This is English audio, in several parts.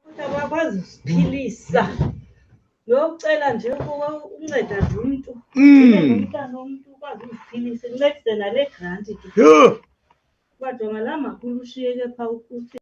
ukuthi abakwazi usiphilisa. Ngiyocela nje ukuba unceda nje umntu nomntana womntu ukwazi uziphilisa, kuncedise nale granti ke. Kuba jonga laa makhulu ushiyeke phaa ukuthi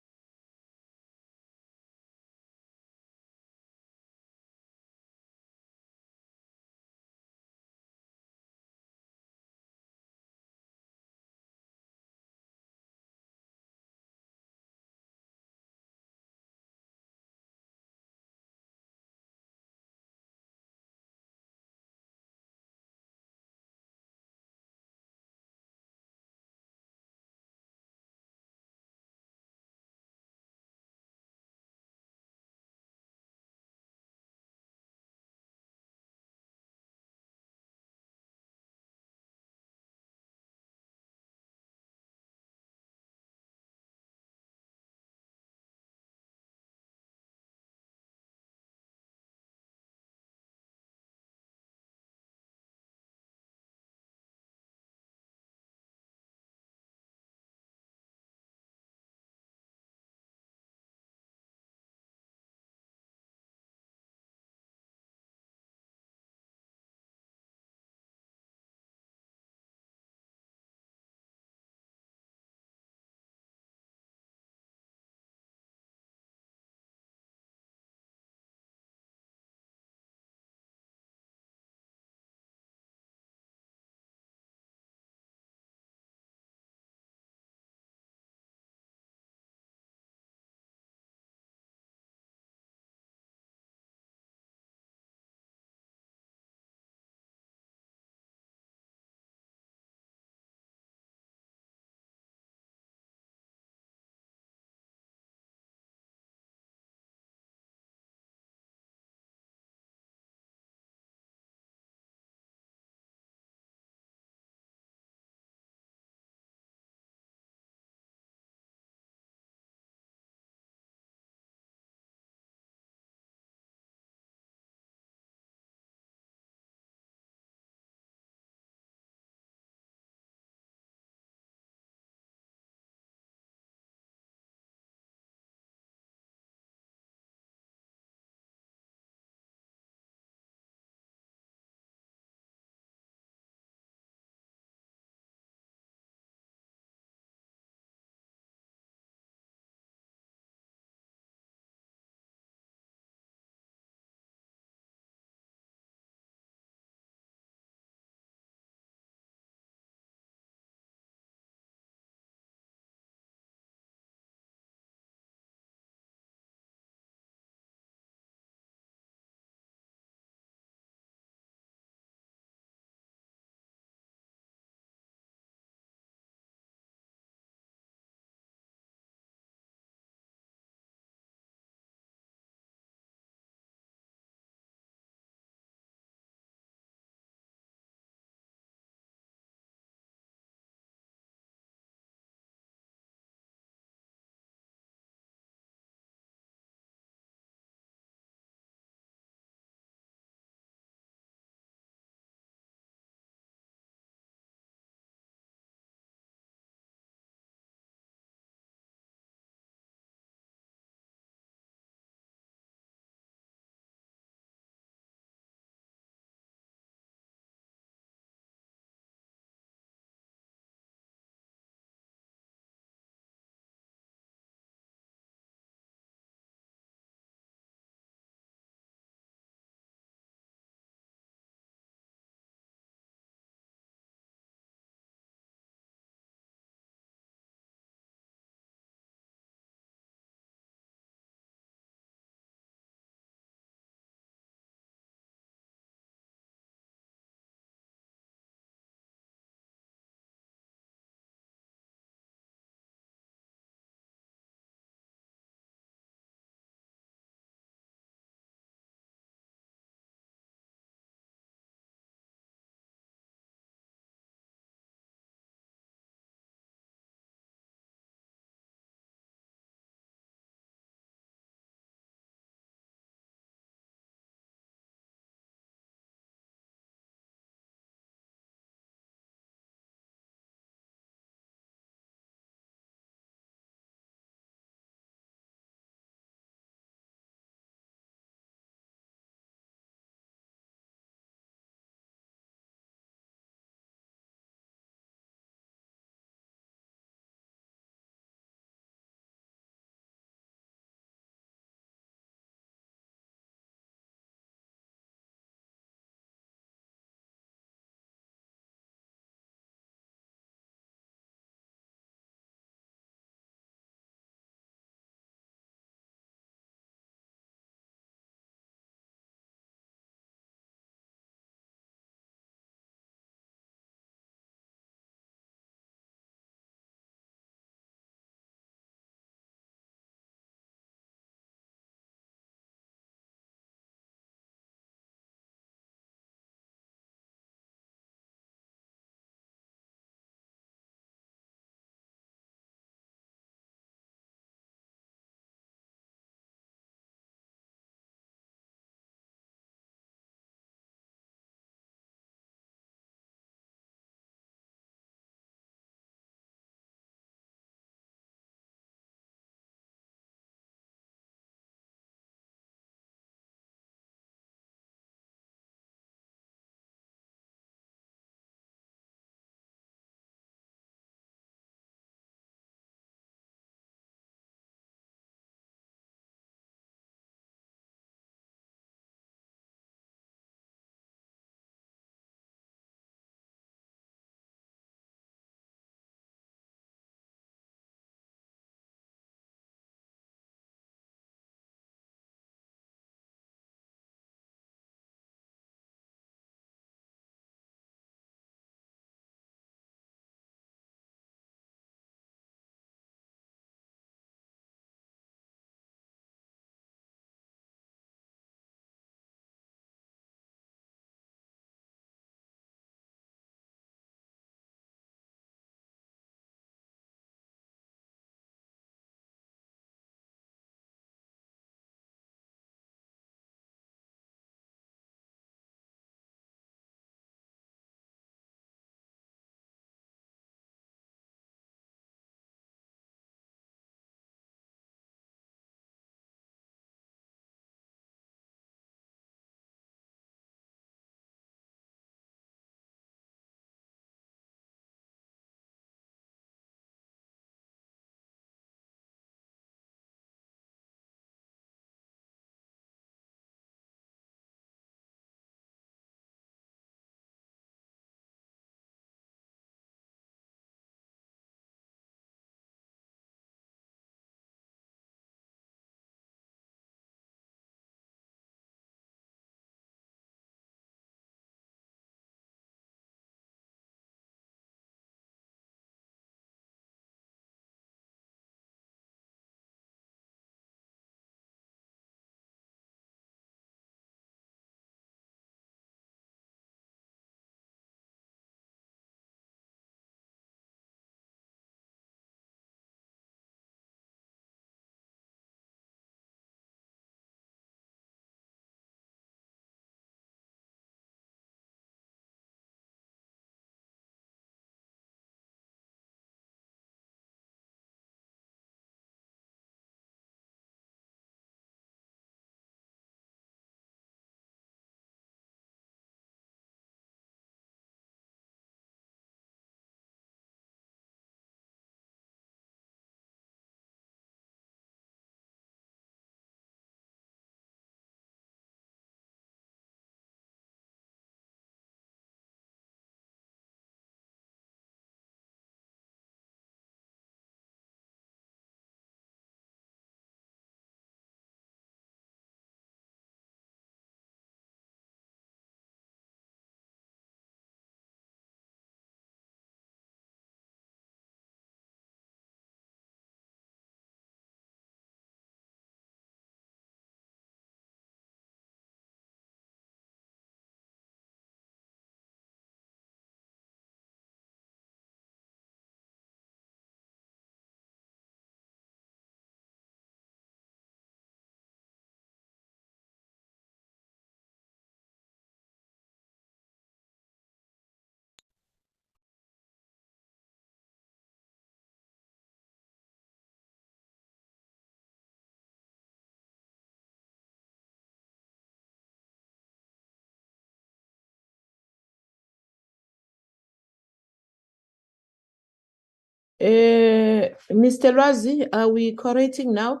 Mr. Lwazi, are we correcting now?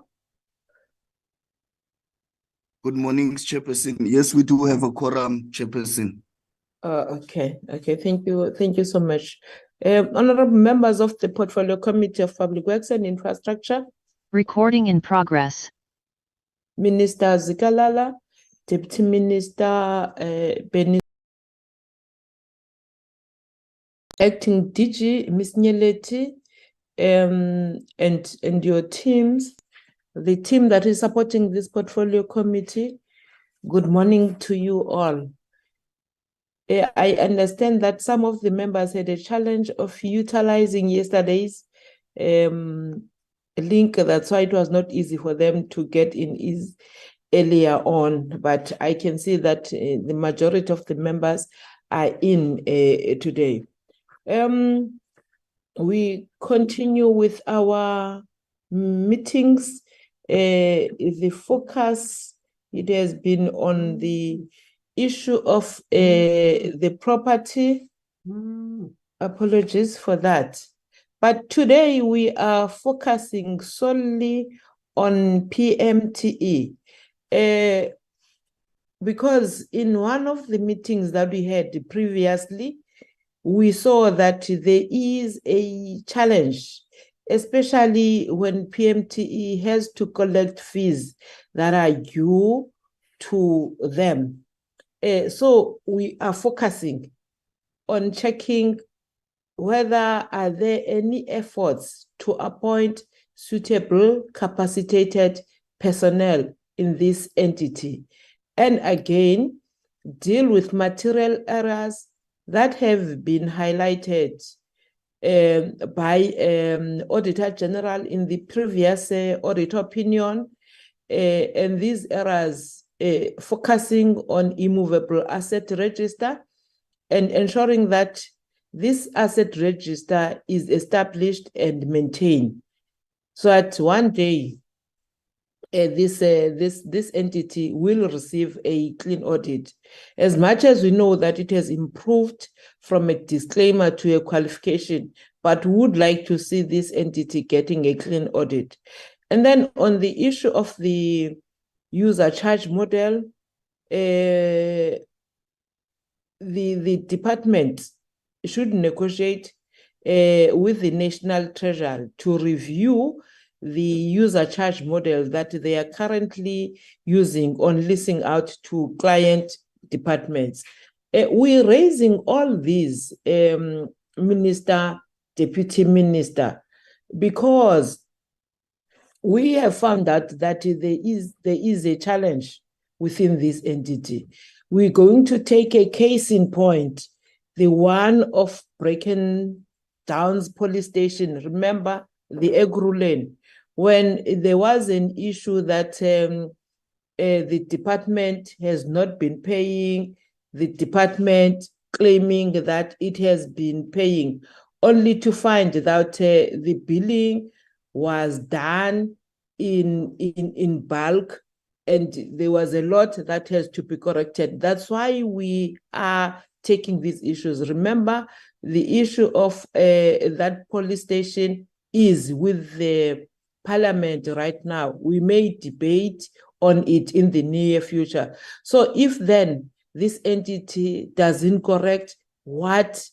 Good morning, Chairperson. Yes, we do have a quorum, Chairperson. Okay. Thank you so much. Honorable members of the Portfolio Committee of Public Works and Infrastructure. Recording in progress. Minister Zikalala, Deputy Minister Benny, Acting DG, Ms. Nyeleti, and your teams, the team that is supporting this Portfolio Committee. Good morning to you all. I understand that some of the members had a challenge of utilizing yesterday's link. That's why it was not easy for them to get in earlier on. But I can see that the majority of the members are in today. We continue with our meetings. The focus, it has been on the issue of the property. Apologies for that. But today we are focusing solely on PMTE. Because in one of the meetings that we had previously, we saw that there is a challenge, especially when PMTE has to collect fees that are due to them. So we are focusing on checking whether are there any efforts to appoint suitable, capacitated personnel in this entity. And again, deal with material errors that have been highlighted by Auditor General in the previous audit opinion, and these errors focusing on Immovable Asset Register and ensuring that this asset register is established and maintained, so that one day this entity will receive a clean audit. As much as we know that it has improved from a disclaimer to a qualification, but would like to see this entity getting a clean audit. And then on the issue of the user charge model, the department should negotiate with the National Treasury to review the user charge model that they are currently using on leasing out to client departments. We're raising all these, Minister, Deputy Minister, because we have found out that there is a challenge within this entity. We're going to take a case in point, the one of Bracken Downs Police Station. Remember the Egru Lane, when there was an issue that the department has not been paying, the department claiming that it has been paying, only to find that the billing was done in bulk, and there was a lot that has to be corrected. That's why we are taking these issues. Remember, the issue of that police station is with the Parliament right now. We may debate on it in the near future. So if then this entity doesn't correct what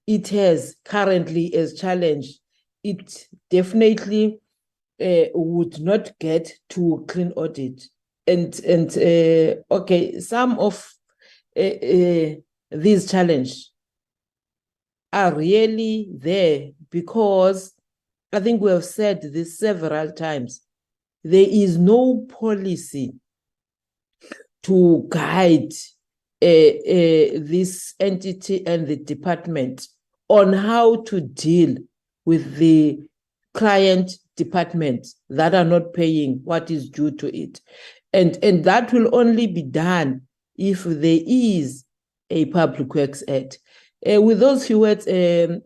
it has currently as challenge, it definitely would not get to clean audit. And okay, some of these challenges are really there because I think we have said this several times. There is no policy to guide this entity and the department on how to deal with the client departments that are not paying what is due to it. And that will only be done if there is a Public Works Act. With those few words,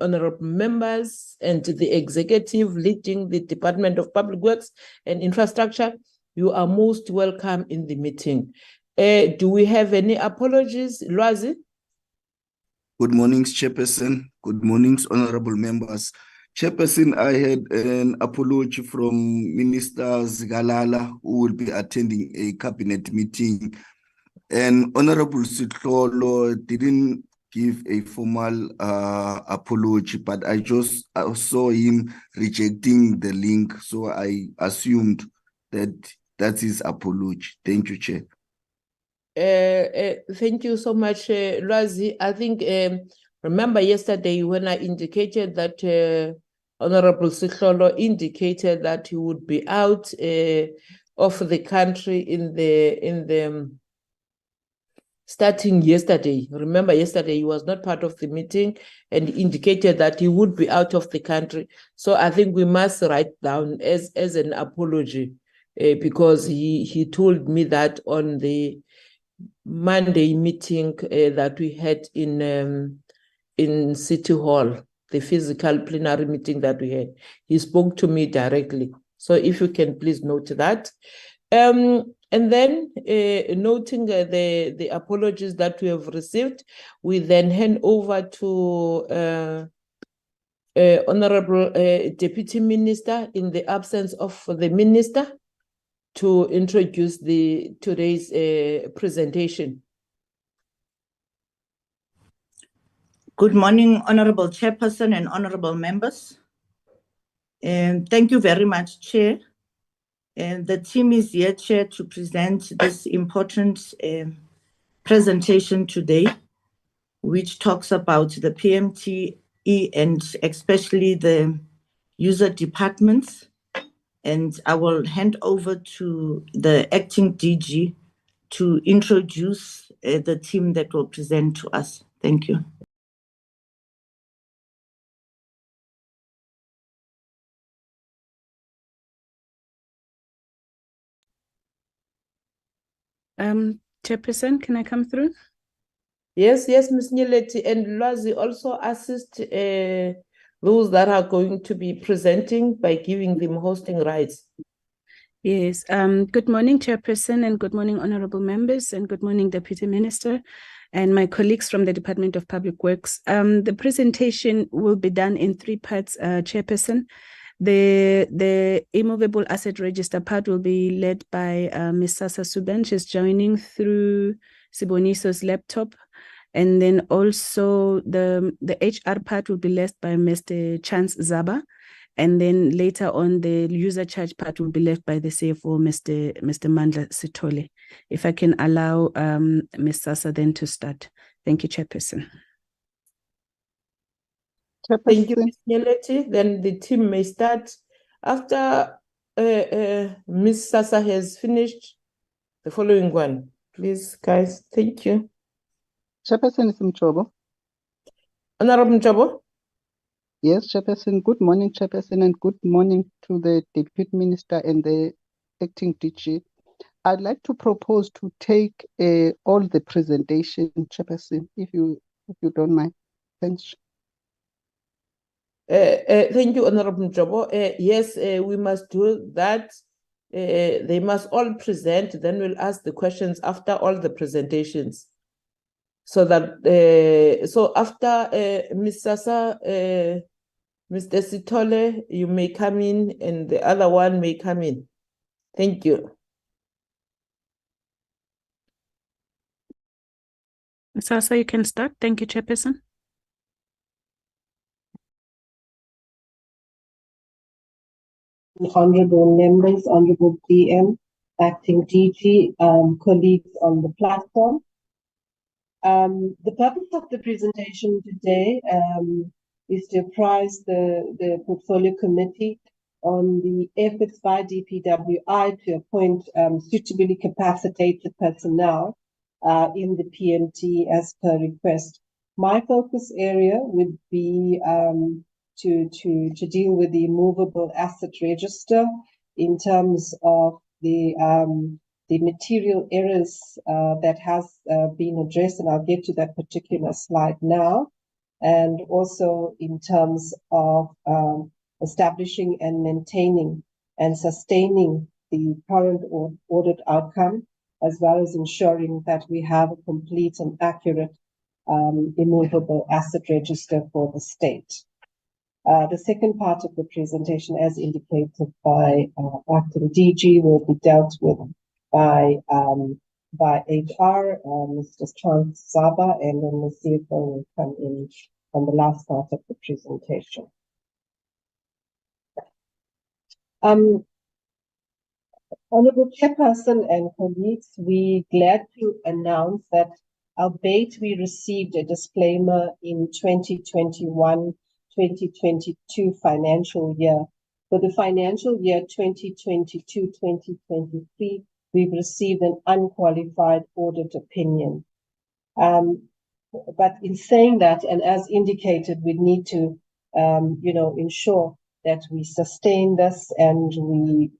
honorable members and the executive leading the Department of Public Works and Infrastructure, you are most welcome in the meeting. Do we have any apologies, Lwazi? Good morning, Chairperson. Good morning, honorable members. Chairperson, I had an apology from Minister Zigalala, who will be attending a cabinet meeting. And Honorable Sitlolo didn't give a formal apology, but I saw him rejecting the link. So I assumed that that's his apology. Thank you, Chair. Thank you so much, Lwazi. I think, remember yesterday when I indicated that Honorable Sitlolo indicated that he would be out of the country in the starting yesterday. Remember yesterday he was not part of the meeting and indicated that he would be out of the country. So I think we must write down as an apology because he told me that on the Monday meeting that we had in City Hall, the physical plenary meeting that we had. He spoke to me directly. So if you can please note that. And then noting the apologies that we have received, we then hand over to Honorable Deputy Minister in the absence of the Minister to introduce today's presentation. Good morning, Honorable Chairperson and Honorable members. Thank you very much, Chair. The team is here, Chair, to present this important presentation today, which talks about the PMTE and especially the user departments. And I will hand over to the acting DG to introduce the team that will present to us. Thank you. Chairperson, can I come through? Yes, Ms. Nyeleti, and Lwazi also assist those that are going to be presenting by giving them hosting rights. Yes. Good morning, Chairperson, and good morning, honorable members, and good morning, Deputy Minister, and my colleagues from the Department of Public Works. The presentation will be done in 3 parts, Chairperson. The Immovable Asset Register part will be led by Ms. Sasa Suban. She's joining through Siboniso's laptop. And then also the HR part will be led by Mr. Chance Zaba. And then later on, the user charge part will be led by the CFO, Mr. Mandla Sithole. If I can allow Ms. Sasa then to start. Thank you, Chairperson. Thank you, Ms. Nyeleti. Then the team may start. After Ms. Sasa has finished, the following one. Please, guys. Thank you. Chairperson is Mchobo. Honorable Mchobo. Yes, Chairperson. Good morning, Chairperson, and good morning to the Deputy Minister and the acting DG. I'd like to propose to take all the presentation, Chairperson, if you don't mind. Thanks. Thank you, Honorable Mchobo. Yes, we must do that. They must all present, then we'll ask the questions after all the presentations. So that, so after Ms. Sasa, Mr. Sithole, you may come in and the other one may come in. Thank you. Sasa, you can start. Thank you, Chairperson. Honorable members, Honorable PM, acting DG, colleagues on the platform. The purpose of the presentation today is to apprise the Portfolio Committee on the efforts by DPWI to appoint suitably capacitated personnel in the PMTE as per request. My focus area would be to deal with the Immovable Asset Register in terms of the material errors that has been addressed, and I'll get to that particular slide now, and also in terms of establishing and maintaining and sustaining the current audit outcome, as well as ensuring that we have a complete and accurate immovable asset register for the state. The second part of the presentation, as indicated by Acting DG, will be dealt with by HR, Mr. Charles Saba, and then the CFO will come in on the last part of the presentation. Honorable Chairperson and colleagues, we're glad to announce that albeit we received a disclaimer in 2021-2022 financial year, for the financial year 2022-2023, we've received an unqualified audit opinion. But in saying that, and as indicated, we need to, ensure that we sustain this and we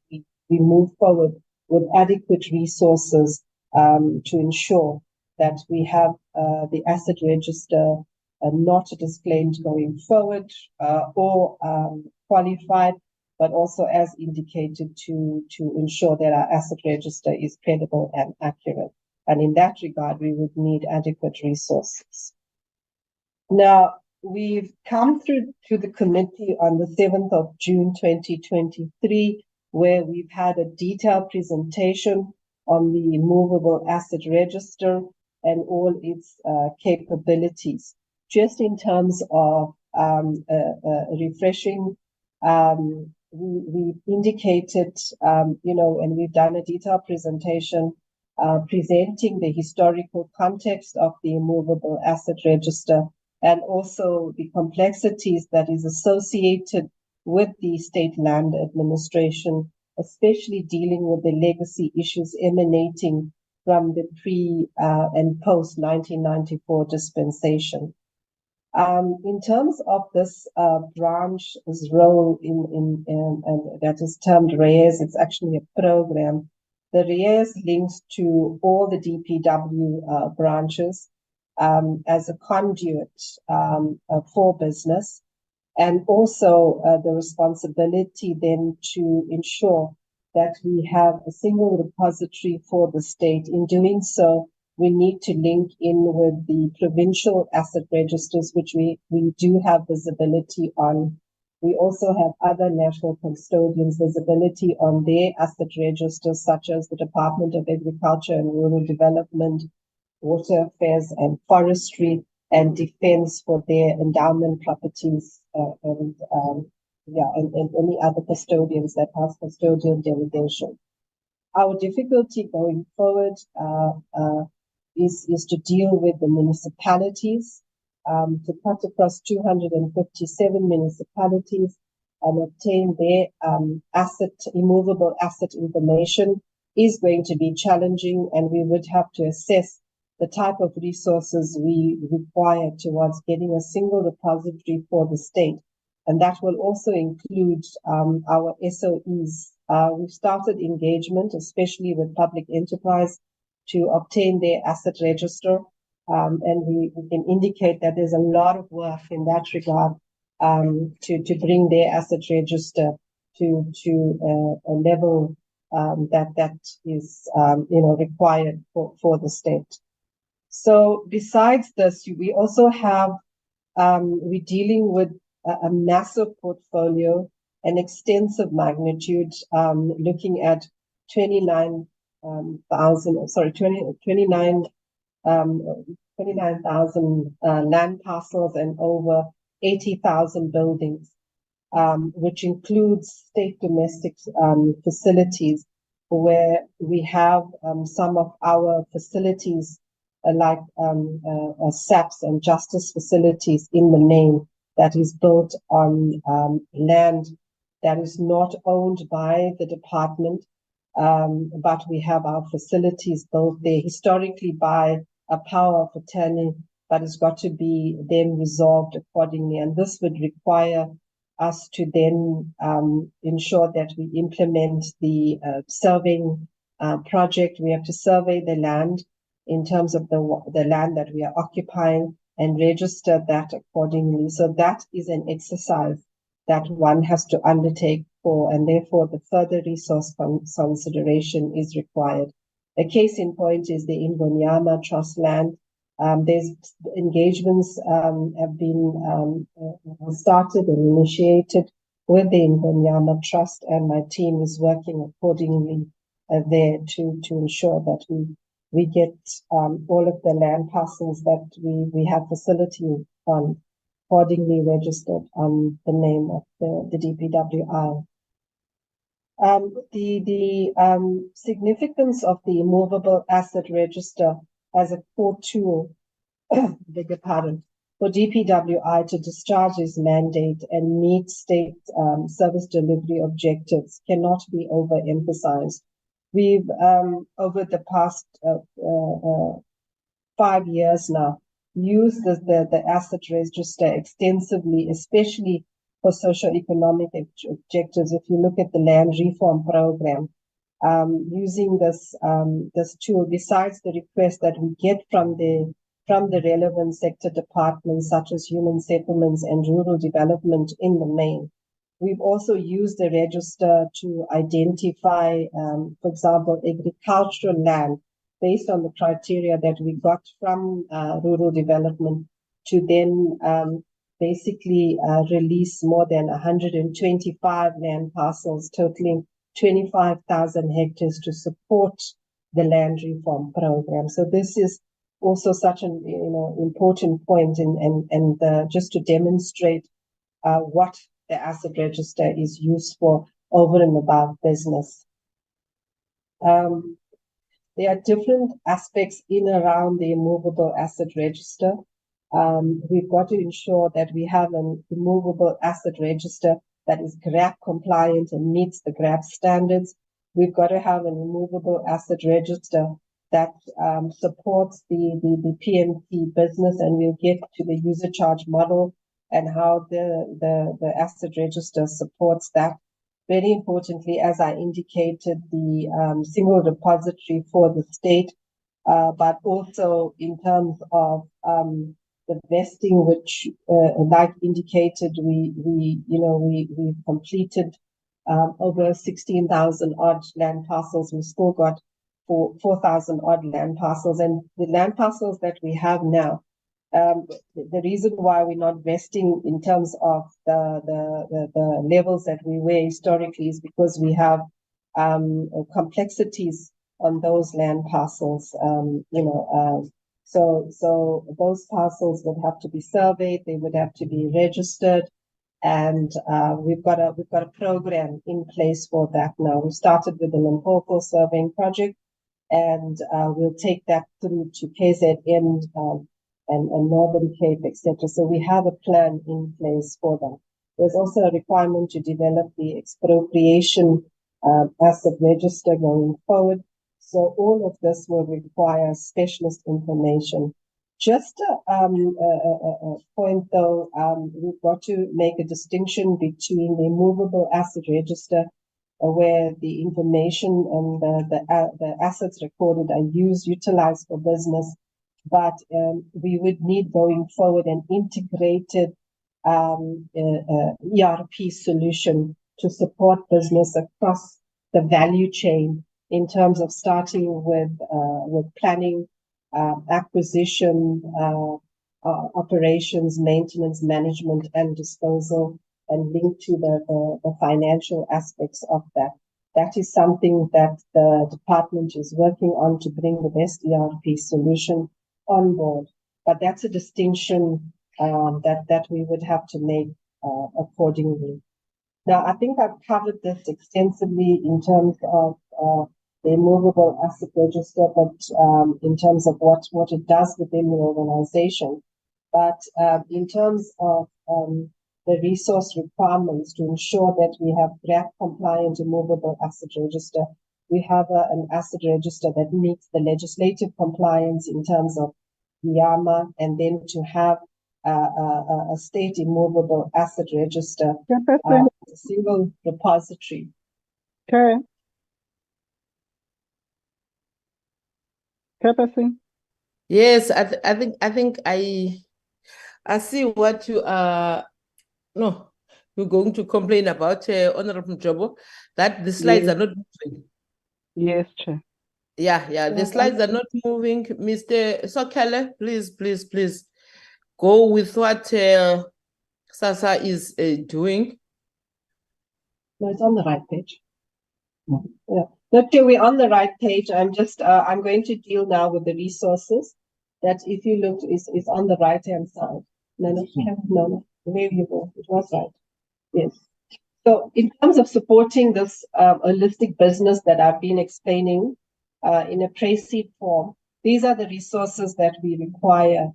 move forward with adequate resources to ensure that we have the asset register not disclaimed going forward or qualified, but also as indicated to ensure that our asset register is credible and accurate. And in that regard, we would need adequate resources. Now, we've come through to the committee on the 7th of June 2023, where we've had a detailed presentation on the Immovable Asset Register and all its capabilities. Just in terms of refreshing, we've indicated, and we've done a detailed presentation presenting the historical context of the Immovable Asset Register and also the complexities that is associated with the state land administration, especially dealing with the legacy issues emanating from the pre and post 1994 dispensation. In terms of this branch's role in that is termed REAS, it's actually a program. The REAS links to all the DPW branches as a conduit for business, and also the responsibility then to ensure that we have a single repository for the state. In doing so, we need to link in with the provincial asset registers, which we do have visibility on. We also have other national custodians visibility on their asset registers, such as the Department of Agriculture and Rural Development, Water Affairs and Forestry, and Defense for their endowment properties, and any other custodians that have custodial delegation. Our difficulty going forward is to deal with the municipalities, to cut across 257 municipalities and obtain their immovable asset information is going to be challenging, and we would have to assess the type of resources we require towards getting a single repository for the state. And that will also include our SOEs. We've started engagement, especially with public enterprise, to obtain their asset register. And we can indicate that there's a lot of work in that regard to bring their asset register to a level that is required for the state. So besides this, we also have, we're dealing with a massive portfolio, an extensive magnitude, looking at 29,000 land parcels and over 80,000 buildings, which includes state domestic facilities, where we have some of our facilities like SAPs and justice facilities in the name that is built on land that is not owned by the department, but we have our facilities built there historically by a power of attorney, but it's got to be then resolved accordingly. And this would require us to then ensure that we implement the surveying project. We have to survey the land in terms of the land that we are occupying and register that accordingly. So that is an exercise that one has to undertake for, and therefore the further resource consideration is required. A case in point is the Ingonyama Trust land, There's engagements have been started and initiated with the Ngonyama Trust, and my team is working accordingly there to ensure that we get all of the land parcels that we have facility on accordingly registered on the name of the DPWI. The significance of the Immovable Asset Register as a core tool, beg your pardon, for DPWI to discharge its mandate and meet state service delivery objectives cannot be overemphasized. We've, over the past 5 years now, used the asset register extensively, especially for socio-economic objectives. If you look at the land reform program, using this tool, besides the request that we get from the relevant sector departments such as human settlements and rural development in the main, we've also used the register to identify, for example, agricultural land based on the criteria that we got from rural development to then basically release more than 125 land parcels totaling 25,000 hectares to support the land reform program. So this is also such an important point, and just to demonstrate what the asset register is used for over and above business. There are different aspects in around the Immovable Asset Register. We've got to ensure that we have an Immovable Asset Register that is GRAP compliant and meets the GRAP standards. We've got to have an Immovable Asset Register that supports the PMTE business, and we'll get to the user charge model and how the asset register supports that. Very importantly, as I indicated, the single repository for the state, but also in terms of the vesting, which, like indicated, we've completed over 16,000 odd land parcels. We've still got 4,000 odd land parcels, and the land parcels that we have now. The reason why we're not vesting in terms of the levels that we were historically is because we have complexities on those land parcels. So those parcels would have to be surveyed, they would have to be registered, and we've got a program in place for that now. We started with the Limpopo surveying project, and we'll take that through to KZN and Northern Cape, etc. So we have a plan in place for that. There's also a requirement to develop the expropriation asset register going forward. So all of this will require specialist information. Just a point though, we've got to make a distinction between the Immovable Asset Register, where the information and the assets recorded are utilized for business, but we would need going forward an integrated ERP solution to support business across the value chain in terms of starting with planning, acquisition, operations, maintenance, management, and disposal, and linked to the financial aspects of that. That is something that the department is working on to bring the best ERP solution on board. But that's a distinction that we would have to make accordingly. Now, I think I've covered this extensively in terms of the Immovable Asset Register, but in terms of what it does within the organization. But in terms of the resource requirements to ensure that we have GRAP compliant Immovable Asset Register, we have an asset register that meets the legislative compliance in terms of YAMA, and then to have a state Immovable Asset Register, a single repository. Okay. Chairperson? Yes, I think I see what you are. No, you're going to complain about, Honorable Mjobo, that the slides are not moving. Yes, Chair. Yeah, the slides are not moving. Mr. Sokele, please go with what SASA is doing. No, it's on the right page. Yeah. Look, we're on the right page. I'm going to deal now with the resources that, if you look, is on the right-hand side. No. There you go. It was right. Yes. So in terms of supporting this holistic business that I've been explaining in a precis form, these are the resources that we require.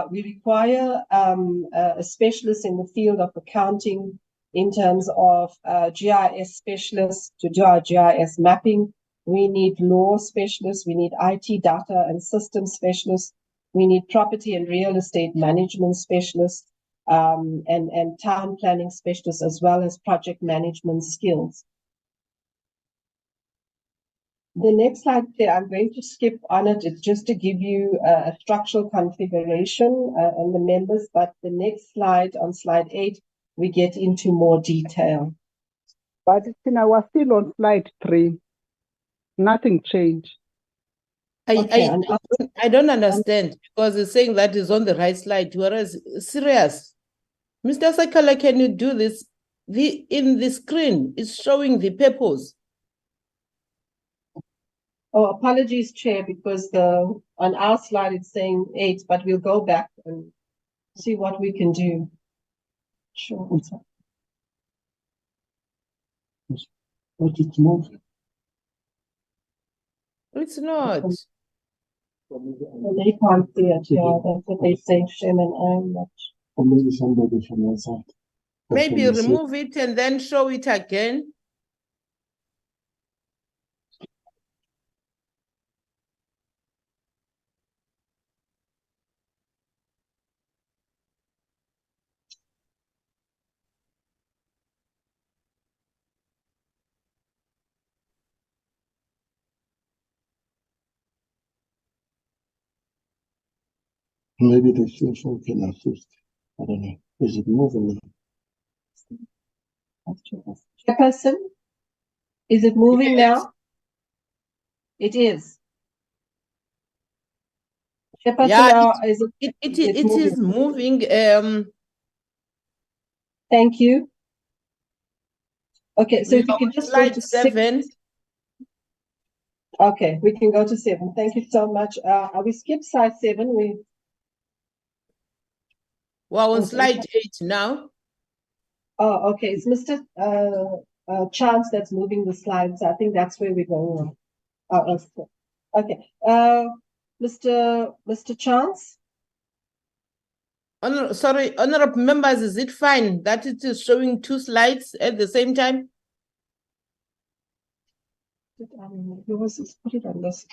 We require a specialist in the field of accounting in terms of GIS specialists to do our GIS mapping. We need law specialists. We need IT data and system specialists. We need property and real estate management specialists. And town planning specialists, as well as project management skills. The next slide there, I'm going to skip on it. It's just to give you a structural configuration and the members, but the next slide, on slide 8, we get into more detail. But I was still on slide 3. Nothing changed. I don't understand, because it's saying that is on the right slide, whereas serious. Mr. Sakala, can you do this? In the screen, it's showing the purpose. Oh, apologies, Chair, because on our slide it's saying 8, but we'll go back and see what we can do. Sure. But it's moving. It's not. Well, they can't see it, yeah. That's what they say, Chairman. I'm not. Or maybe somebody from outside. Maybe remove it and then show it again. Maybe the CFO can assist. I don't know. Is it moving? Chairperson, is it moving now? It is. Chairperson, Yeah, it is moving. Thank you. Okay, so if you can just go slide to 7. Okay, we can go to 7. Thank you so much. We skip slide 7. We're on slide 8 now. Oh, okay. It's Mr. Chance that's moving the slides. I think that's where we're going on. Okay. Mr. Chance? Sorry, honorable members, is it fine that it is showing 2 slides at the same time? Put it on this.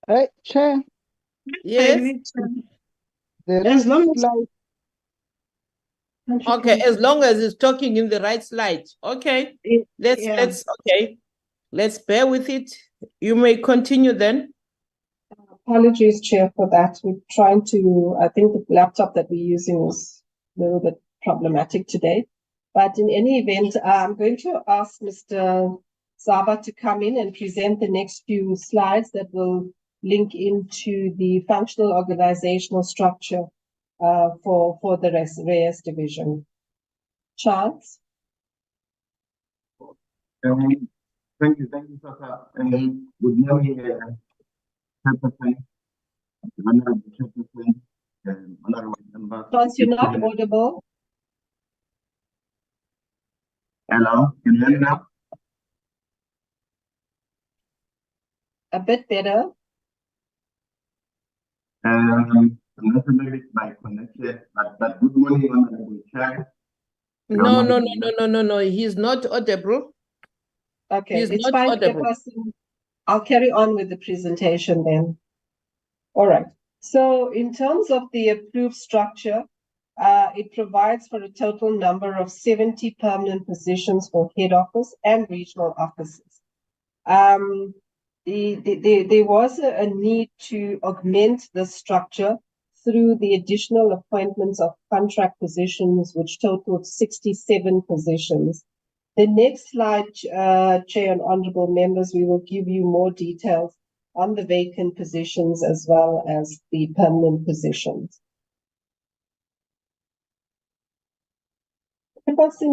Hey, Chair. Yes. As long as Okay, as long as it's talking in the right slide. Okay. Let's bear with it. You may continue then. Apologies, Chair, for that. We're trying to, I think the laptop that we're using is a little bit problematic today. But in any event, I'm going to ask Mr. Zaba to come in and present the next few slides that will link into the functional organizational structure for the RES division. Charles? Thank you, Sasa. Good morning, Chairperson, Honorable Chairperson, Honorable Members. Charles, you're not audible. Hello, can you hear me now? A bit better. I'm not familiar with my connection, but good morning, Honorable Chair. No. He's not audible. Okay, it's fine, Chairperson. I'll carry on with the presentation then. All right. So in terms of the approved structure, it provides for a total number of 70 permanent positions for head office and regional offices. There was a need to augment the structure through the additional appointments of contract positions, which totaled 67 positions. The next slide, Chair and honorable members, we will give you more details on the vacant positions as well as the permanent positions.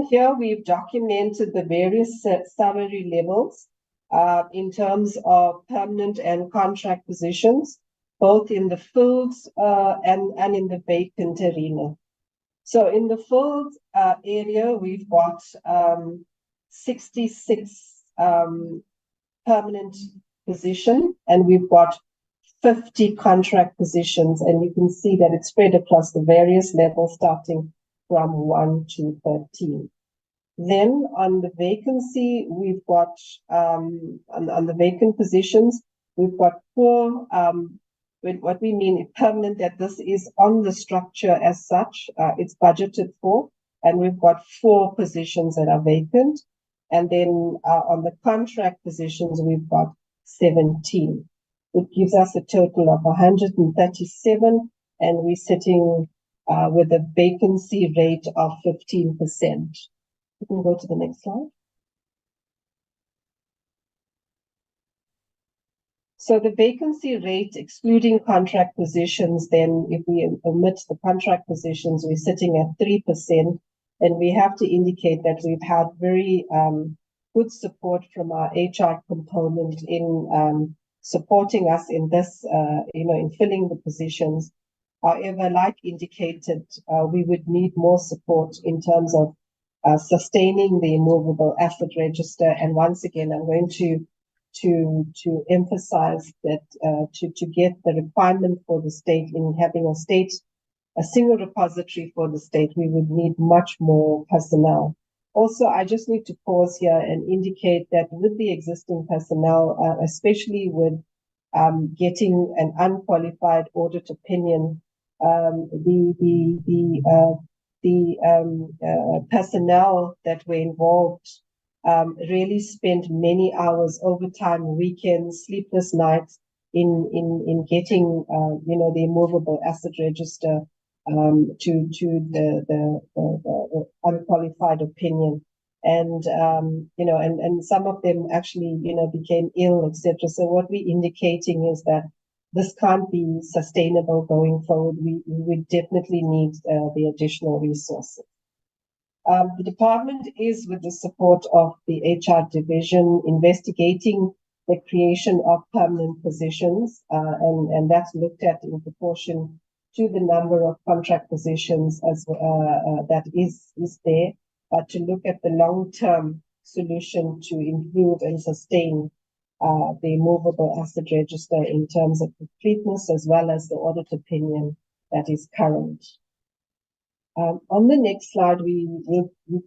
Here we've documented the various salary levels in terms of permanent and contract positions, both in the filled and in the vacant arena. So in the filled area, we've got 66 permanent position, and we've got 50 contract positions, and you can see that it's spread across the various levels starting from 1 to 13. Then on the vacancy, we've got on the vacant positions, we've got 4. What we mean permanent, that this is on the structure as such, it's budgeted for, and we've got 4 positions that are vacant. And then on the contract positions, we've got 17. It gives us a total of 137, and we're sitting with a vacancy rate of 15%. You can go to the next slide. So the vacancy rate, excluding contract positions, then if we omit the contract positions, we're sitting at 3%. And we have to indicate that we've had very good support from our HR component in supporting us in this, in filling the positions. However, like indicated, we would need more support in terms of sustaining the immovable asset register. And once again, I'm going to emphasize that to get the requirement for the state in having a single repository for the state, we would need much more personnel. Also, I just need to pause here and indicate that with the existing personnel, especially with getting an unqualified audit opinion, the personnel that were involved really spent many hours, overtime, weekends, sleepless nights in getting the immovable asset register to the unqualified opinion, and and some of them actually became ill, etc. So what we're indicating is that this can't be sustainable going forward. We definitely need the additional resources. The department is, with the support of the HR division, investigating the creation of permanent positions, and that's looked at in proportion to the number of contract positions as that is there, to look at the long-term solution to improve and sustain the immovable asset register in terms of completeness as well as the audit opinion that is current. On the next slide, we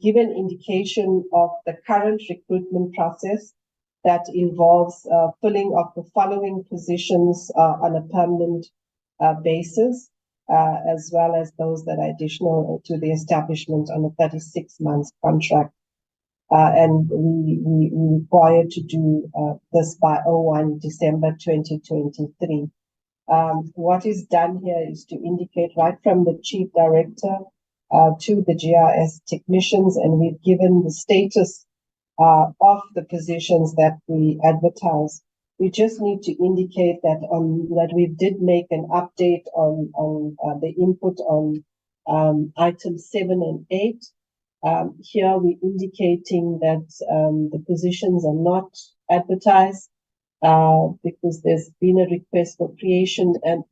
give an indication of the current recruitment process that involves filling of the following positions on a permanent basis, as well as those that are additional to the establishment on a 36-month contract. And we require to do this by 01 December 2023. What is done here is to indicate right from the Chief Director to the GRS technicians, and we've given the status of the positions that we advertise. We just need to indicate that we did make an update on the input on items 7 and 8. Here we're indicating that the positions are not advertised because there's been a request for creation and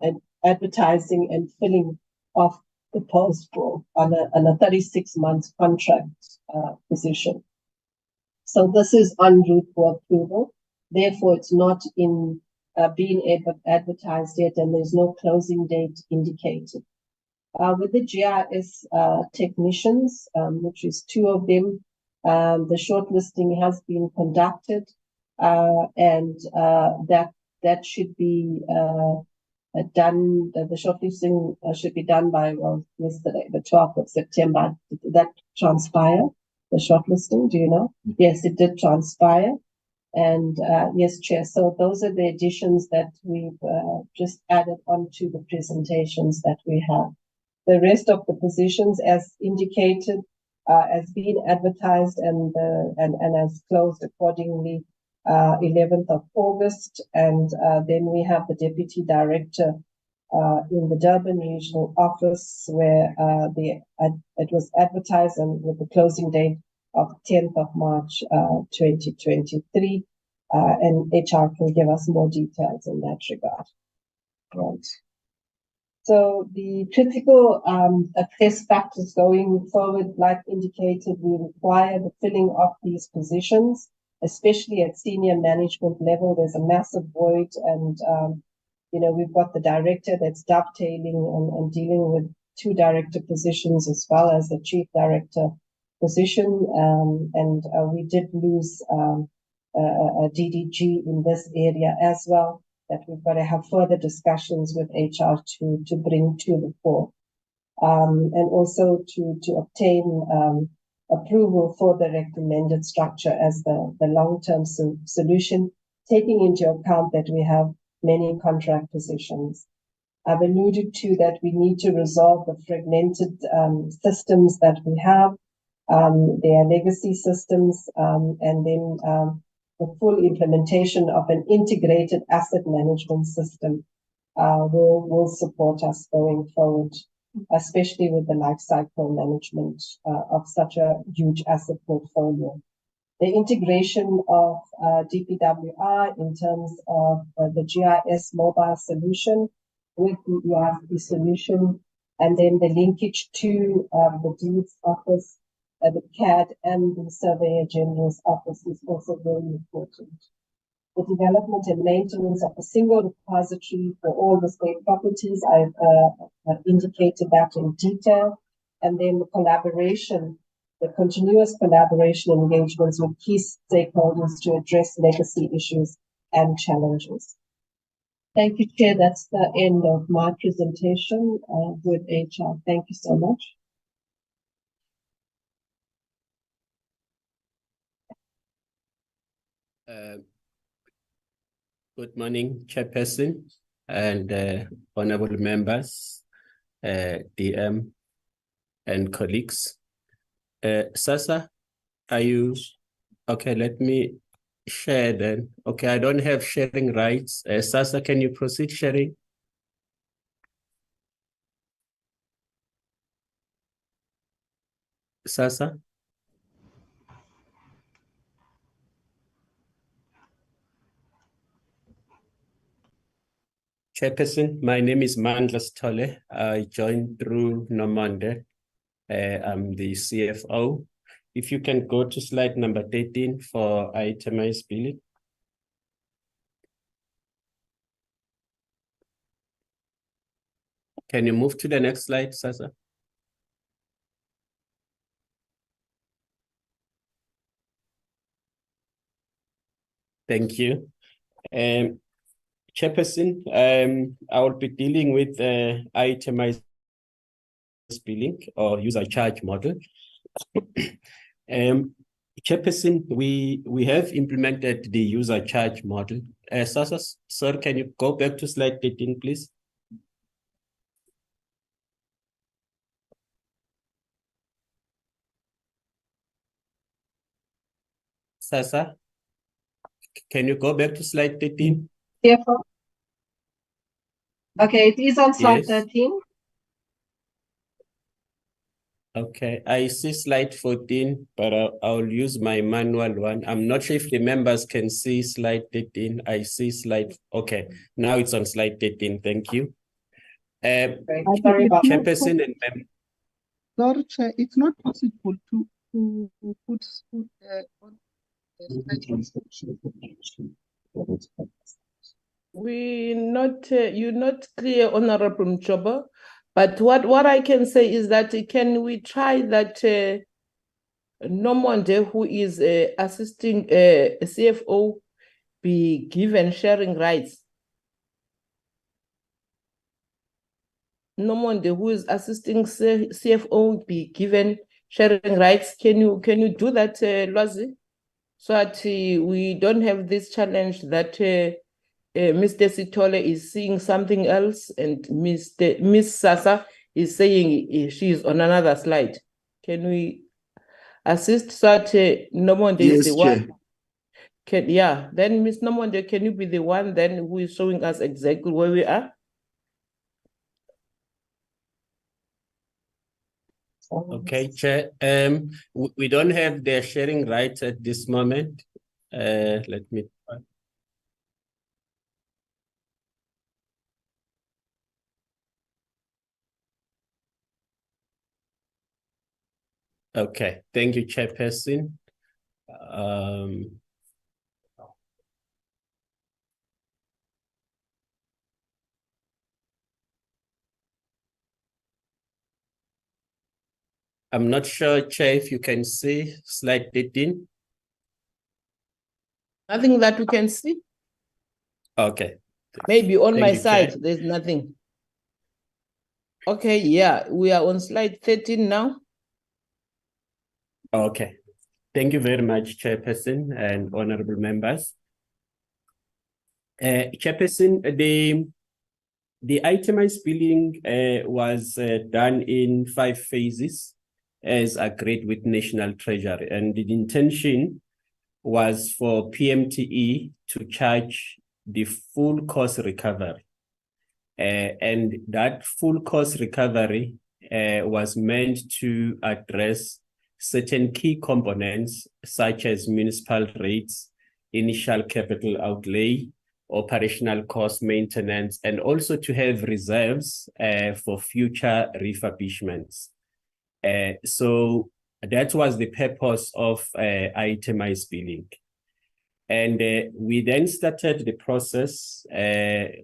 advertising and filling of the post for on a 36-month contract position. So this is en route for approval. Therefore, it's not in being advertised yet, and there's no closing date indicated. With the GRS technicians, which is 2 of them, the shortlisting has been conducted, and that should be done. The shortlisting should be done by yesterday, the 12th of September. Did that transpire? The shortlisting, do you know? Yes, it did transpire. And yes, Chair, so those are the additions that we've just added onto the presentations that we have. The rest of the positions, as indicated, has been advertised and has closed accordingly 11th of August. And then we have the Deputy Director in the Durban Regional Office, where it was advertised and with the closing date of 10th of March 2023. And HR can give us more details in that regard. Right. So the critical success factors going forward, like indicated, we require the filling of these positions, especially at senior management level. There's a massive void, and we've got the director that's dovetailing and dealing with 2 director positions as well as the chief director position, and we did lose a DDG in this area as well, that we've got to have further discussions with HR to bring to the fore. And also to obtain approval for the recommended structure as the long-term solution, taking into account that we have many contract positions. I've alluded to that we need to resolve the fragmented systems that we have. They are legacy systems, and then the full implementation of an integrated asset management system will support us going forward, especially with the life cycle management of such a huge asset portfolio. The integration of DPWI in terms of the GIS mobile solution with the ERP solution, and then the linkage to the deeds office, the CAD and the Surveyor General's office is also very important. The development and maintenance of a single repository for all the state properties, I've indicated that in detail. And then the collaboration, the continuous collaboration and engagements with key stakeholders to address legacy issues and challenges. Thank you, Chair. That's the end of my presentation with HR. Thank you so much. Good morning, Chairperson and honorable members, DM and colleagues. Sasa, are you okay? Let me share then. Okay, I don't have sharing rights. Sasa, can you proceed sharing? Sasa? Chairperson, my name is Mandla Stole. I joined through Nomonde. I'm the CFO. If you can go to slide number 13 for itemized billing. Can you move to the next slide, Sasa? Thank you. Chairperson, I will be dealing with itemized billing or user charge model. Chairperson, we have implemented the user charge model. Sasa, sir, can you go back to slide 13, please? Sasa, can you go back to slide 13? CFO. Okay, it is on slide Yes. 13. Okay, I see slide 14, but I'll use my manual one. I'm not sure if the members can see slide 13. I see slide, okay, now it's on slide 13, thank you. Sorry about that. Chairperson and members. Sorry, Chair, it's not possible to put on You're not clear, Honorable Mchoba, but what I can say is that can we try that Nomonde, who is assisting CFO, be given sharing rights? Nomonde, who is assisting CFO, be given sharing rights. Can you do that, Lwazi? so that we don't have this challenge that Mr. Sitole is seeing something else and Miss Sasa is saying she is on another slide. Can we assist so that Nomonde is Yes, the Chair. one? Then Miss Nomonde, can you be the one then who is showing us exactly where we are? Okay, Chair. We don't have the sharing rights at this moment. Let me. Okay, thank you, Chairperson. I'm not sure, Chair, if you can see slide 13. Nothing that we can see. Okay. Maybe on Thank my you, side, Chair. there's nothing. Okay, yeah, we are on slide 13 now. Okay. Thank you very much, Chairperson and honorable members. Chairperson, the itemized billing was done in 5 phases as agreed with National Treasury, and the intention was for PMTE to charge the full cost recovery. And that full cost recovery was meant to address certain key components such as municipal rates, initial capital outlay, operational cost maintenance, and also to have reserves for future refurbishments. So that was the purpose of itemized billing. And we then started the process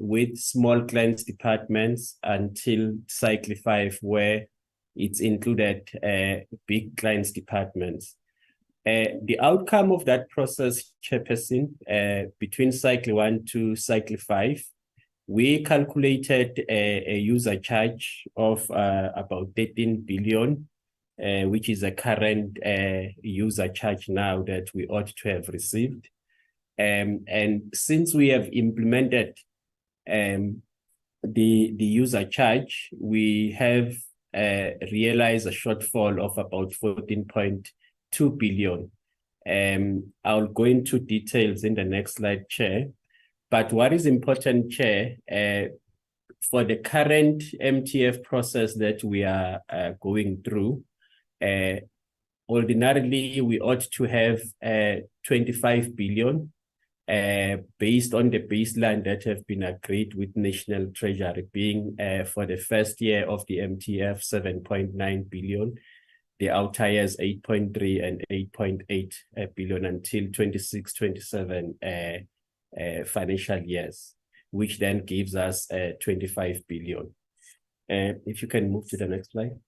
with small clients departments until cycle 5, where it's included big clients departments. The outcome of that process, Chairperson, between cycle 1 to cycle 5, we calculated a user charge of about 13 billion, which is a current user charge now that we ought to have received. And since we have implemented the user charge, we have realized a shortfall of about 14.2 billion. I'll go into details in the next slide, Chair. But what is important, Chair, for the current MTF process that we are going through, ordinarily we ought to have 25 billion based on the baseline that have been agreed with National Treasury, being for the first year of the MTF 7.9 billion, the outer years 8.3 and 8.8 billion until 26-27 financial years, which then gives us 25 billion. If you can move to the next slide.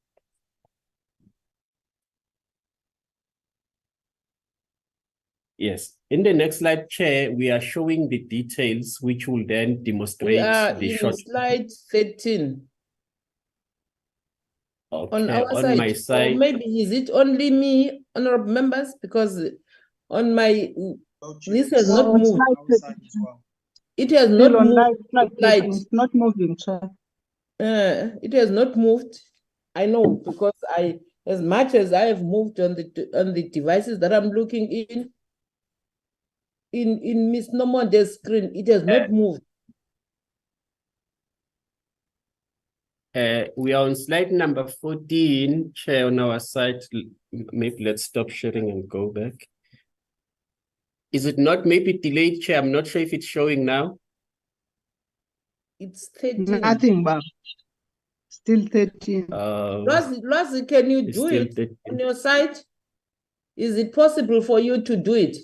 Yes, in the next slide, Chair, we are showing the details which will then demonstrate We are the in short. slide 13. Okay, on my Or side. maybe is it only me, honorable members? Because on my, this has not On moved. slide 32. It has Still not on moved. slide Slide. 13, it's not moving, Chair. It has not moved. I know, because as much as I have moved on the devices that I'm looking in Miss Nomonde's screen, it has not moved. We are on slide number 14, Chair, on our side. Maybe let's stop sharing and go back. Is it not maybe delayed, Chair? I'm not sure if it's showing now. It's 13. Nothing, Bob. Still 13. Lwazi, can you It's do still it 13. on your side? Is it possible for you to do it?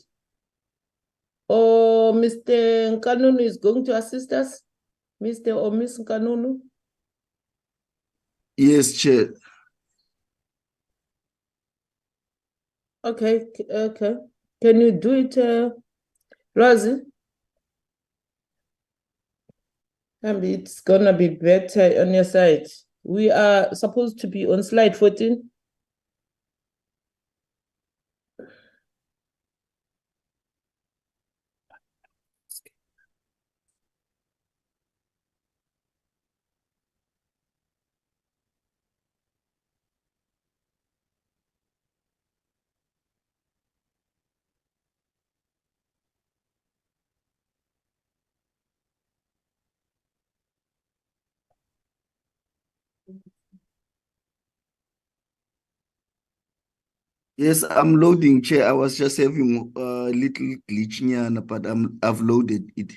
Or Mr. Nkanunu is going to assist us? Mr. or Miss Nkanunu? Yes, Chair. Okay, okay. Can you do it, Lwazi? Maybe it's gonna be better on your side. We are supposed to be on slide 14. Yes, I'm loading, Chair. I was just having a little glitch, nyana, but I've loaded it.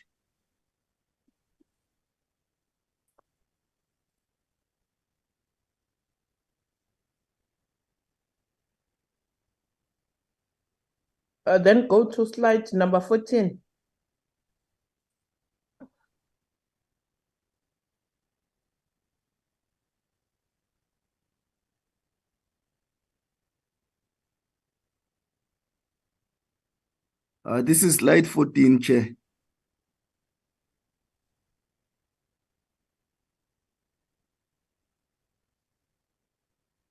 Then go to slide number 14. This is slide 14, Chair.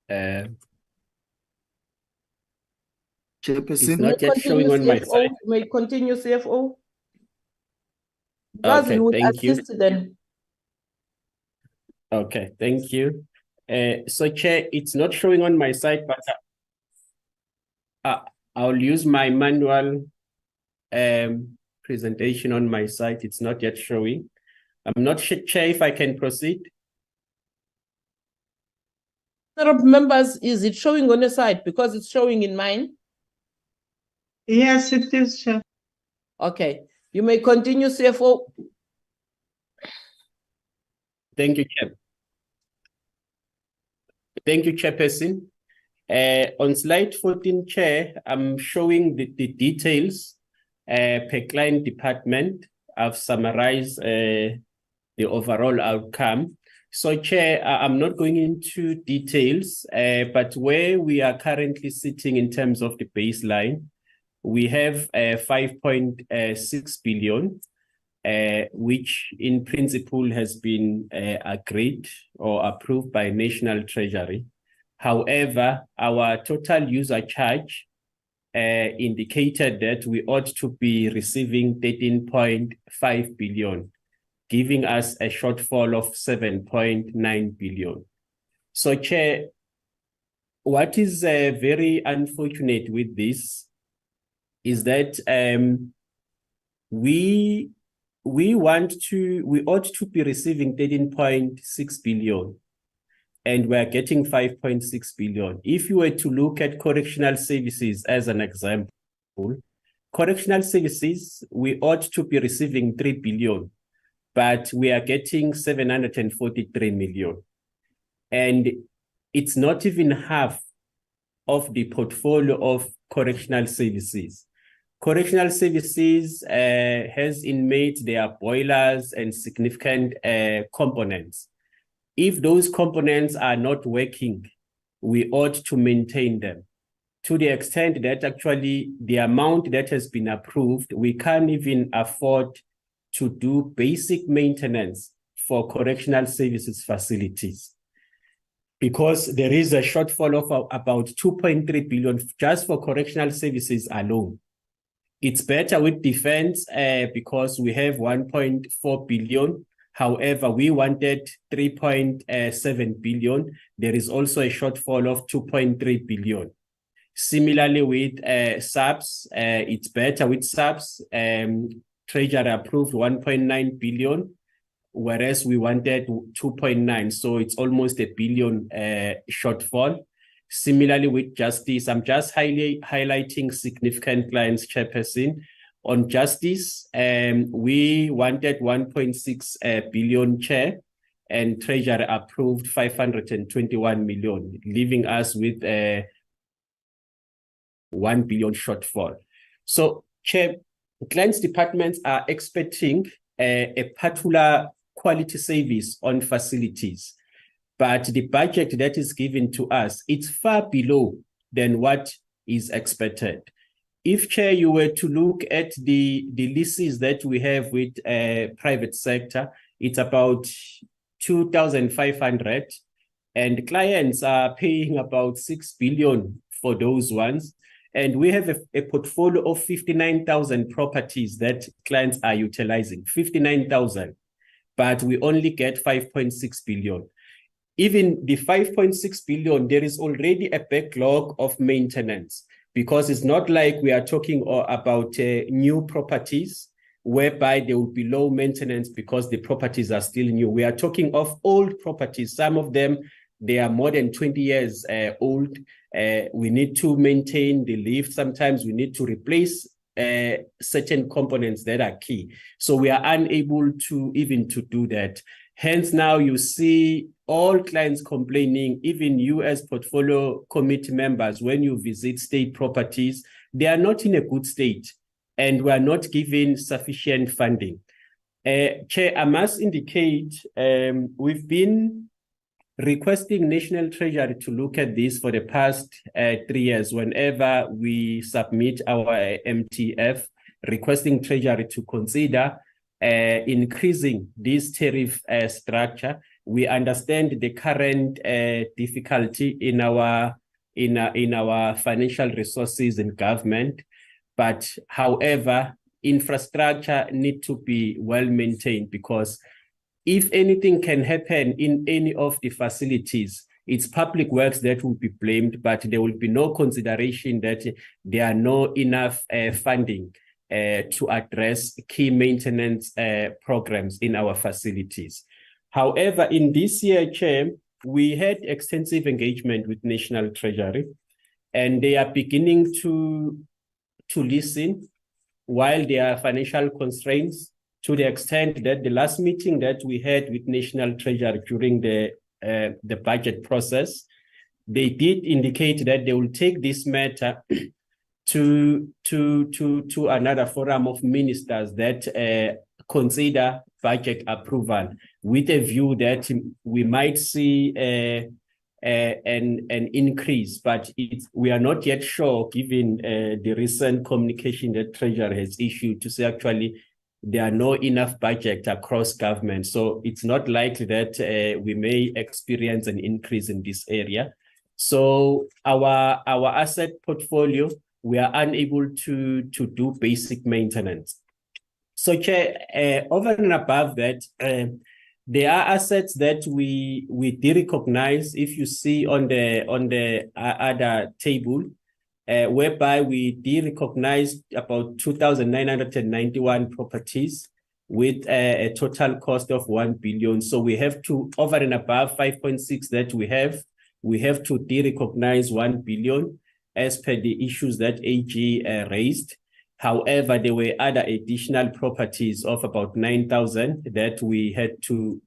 It's Chairperson. not yet showing on my side. May continue, CFO. Okay, Would thank you. assist then. Okay, thank you. So Chair, it's not showing on my side, but I'll use my manual presentation on my site. It's not yet showing. I'm not sure, Chair, if I can proceed. Honorable members, is it showing on your side? Because it's showing in mine. Yes, it is, Chair. Okay, you may continue, CFO. Thank you, Chair. Thank you, Chairperson. On slide 14, Chair, I'm showing the details per client department. I've summarized the overall outcome. So, Chair, I'm not going into details, but where we are currently sitting in terms of the baseline, we have 5.6 billion, which in principle has been agreed or approved by National Treasury. However, our total user charge indicated that we ought to be receiving 13.5 billion, giving us a shortfall of 7.9 billion. So, Chair, what is very unfortunate with this is that we ought to be receiving 13.6 billion, and we're getting 5.6 billion. If you were to look at correctional services as an example, correctional services, we ought to be receiving 3 billion, but we are getting 743 million. And it's not even half of the portfolio of correctional services. Correctional services has inmates, their boilers and significant components. If those components are not working, we ought to maintain them. To the extent that actually the amount that has been approved, we can't even afford to do basic maintenance for correctional services facilities, because there is a shortfall of about 2.3 billion just for correctional services alone. It's better with defense because we have 1.4 billion. However, we wanted 3.7 billion. There is also a shortfall of 2.3 billion. Similarly with subs, it's better with subs. Treasury approved 1.9 billion, whereas we wanted 2.9. So it's almost a billion shortfall. Similarly with justice, I'm just highlighting significant clients, Chairperson. On justice, we wanted 1.6 billion, Chair, and Treasury approved 521 million, leaving us with 1 billion shortfall. So, Chair, clients departments are expecting a particular quality service on facilities, but the budget that is given to us, it's far below than what is expected. If, Chair, you were to look at the leases that we have with private sector, it's about 2,500, and clients are paying about 6 billion for those ones. And we have a portfolio of 59,000 properties that clients are utilizing, 59,000, but we only get 5.6 billion. Even the 5.6 billion, there is already a backlog of maintenance, because it's not like we are talking about new properties. whereby there will be low maintenance because the properties are still new. We are talking of old properties. Some of them, they are more than 20 years old. We need to maintain the lift. Sometimes we need to replace certain components that are key. So we are unable to even to do that. Hence now you see all clients complaining, even you as portfolio committee members, when you visit state properties, they are not in a good state and we are not given sufficient funding. Chair, I must indicate we've been requesting National Treasury to look at this for the past 3 years. Whenever we submit our MTF, requesting Treasury to consider increasing this tariff structure. We understand the current difficulty in our financial resources in government, but however, infrastructure need to be well maintained, because if anything can happen in any of the facilities, it's public works that will be blamed, but there will be no consideration that there are no enough funding to address key maintenance programs in our facilities. However, in this year, Chair, we had extensive engagement with National Treasury, and they are beginning to listen while there are financial constraints, to the extent that the last meeting that we had with National Treasury during the budget process, they did indicate that they will take this matter to another forum of ministers that consider budget approval, with a view that we might see an increase, but we are not yet sure, given the recent communication that Treasury has issued to say actually there are no enough budget across government. So it's not likely that we may experience an increase in this area. So our asset portfolio, we are unable to do basic maintenance. So Chair, over and above that, there are assets that we de-recognize, if you see on the other table, whereby we de-recognized about 2,991 properties with a total cost of 1 billion. So we have to, over and above 5.6 that we have to de-recognize 1 billion as per the issues that AG raised. However, there were other additional properties of about 9,000 that we had to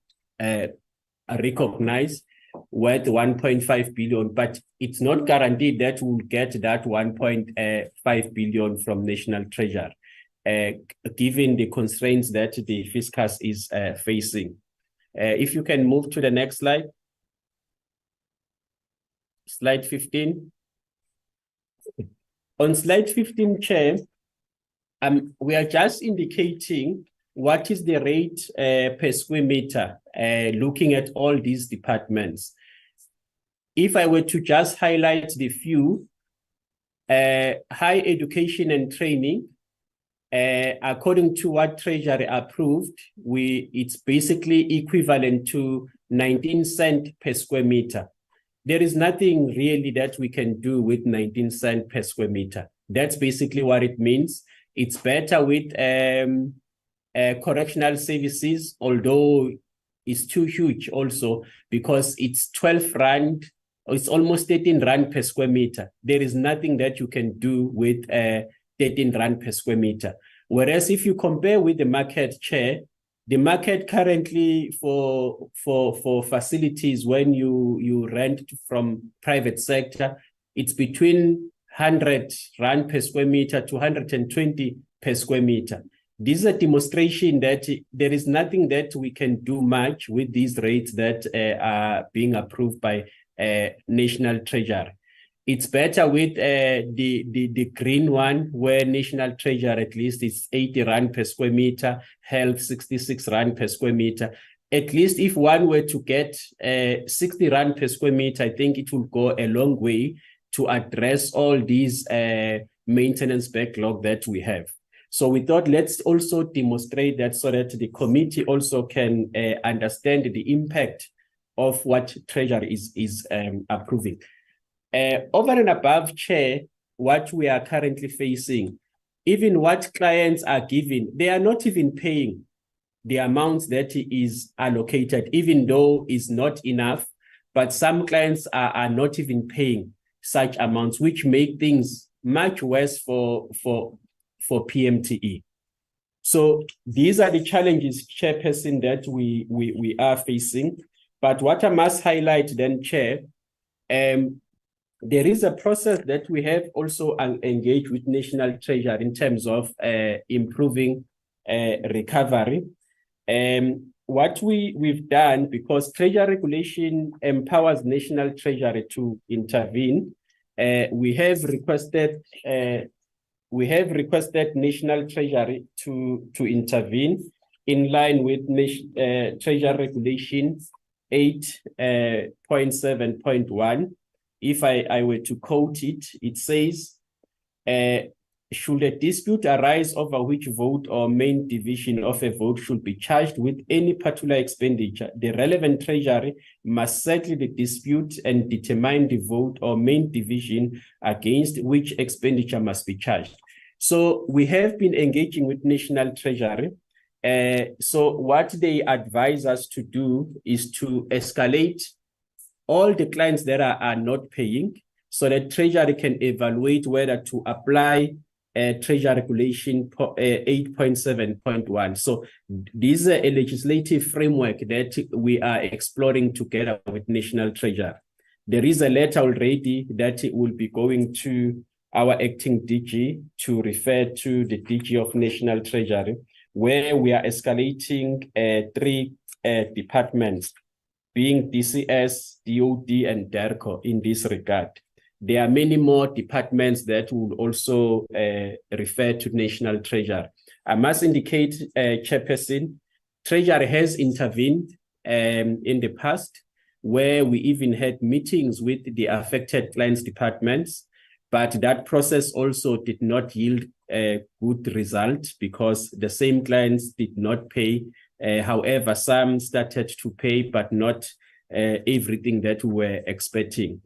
recognize worth 1.5 billion, but it's not guaranteed that we'll get that 1.5 billion from National Treasury, given the constraints that the fiscus is facing. If you can move to the next slide. Slide 15. On slide 15, Chair, we are just indicating what is the rate per square meter, looking at all these departments. If I were to just highlight the few, high education and training, according to what Treasury approved, it's basically equivalent to 19 cents per square meter. There is nothing really that we can do with 19 cents per square meter. That's basically what it means. It's better with correctional services, although it's too huge also, because it's 12 rand, or it's almost 13 rand per square meter. There is nothing that you can do with 13 rand per square meter. Whereas if you compare with the market, Chair, the market currently for facilities, when you rent from private sector, it's between 100 rand per square meter to 120 per square meter. This is a demonstration that there is nothing that we can do much with these rates that are being approved by National Treasury. It's better with the green one, where National Treasury at least is 80 rand per square meter, health 66 rand per square meter. At least if one were to get 60 rand per square meter, I think it will go a long way to address all these maintenance backlog that we have. So we thought, let's also demonstrate that so that the committee also can understand the impact of what Treasury is approving. Over and above, Chair, what we are currently facing, even what clients are given, they are not even paying the amounts that is allocated, even though it's not enough, but some clients are not even paying such amounts, which make things much worse for PMTE. So these are the challenges, Chairperson, that we are facing. But what I must highlight then, Chair, there is a process that we have also engaged with National Treasury in terms of improving recovery. What we've done, because Treasury regulation empowers National Treasury to intervene, we have requested National Treasury to intervene in line with Treasury Regulation 8.7.1. If I were to quote it, it says, should a dispute arise over which vote or main division of a vote should be charged with any particular expenditure, the relevant treasury must settle the dispute and determine the vote or main division against which expenditure must be charged. So we have been engaging with National Treasury. So what they advise us to do is to escalate all the clients that are not paying, so that Treasury can evaluate whether to apply Treasury Regulation 8.7.1. So this is a legislative framework that we are exploring together with National Treasury. There is a letter already that will be going to our acting DG to refer to the DG of National Treasury, where we are escalating 3 departments, being DCS, DOD, and DERCO in this regard. There are many more departments that will also refer to National Treasury. I must indicate, Chairperson, Treasury has intervened in the past, where we even had meetings with the affected clients' departments, but that process also did not yield a good result because the same clients did not pay. However, some started to pay, but not everything that we were expecting.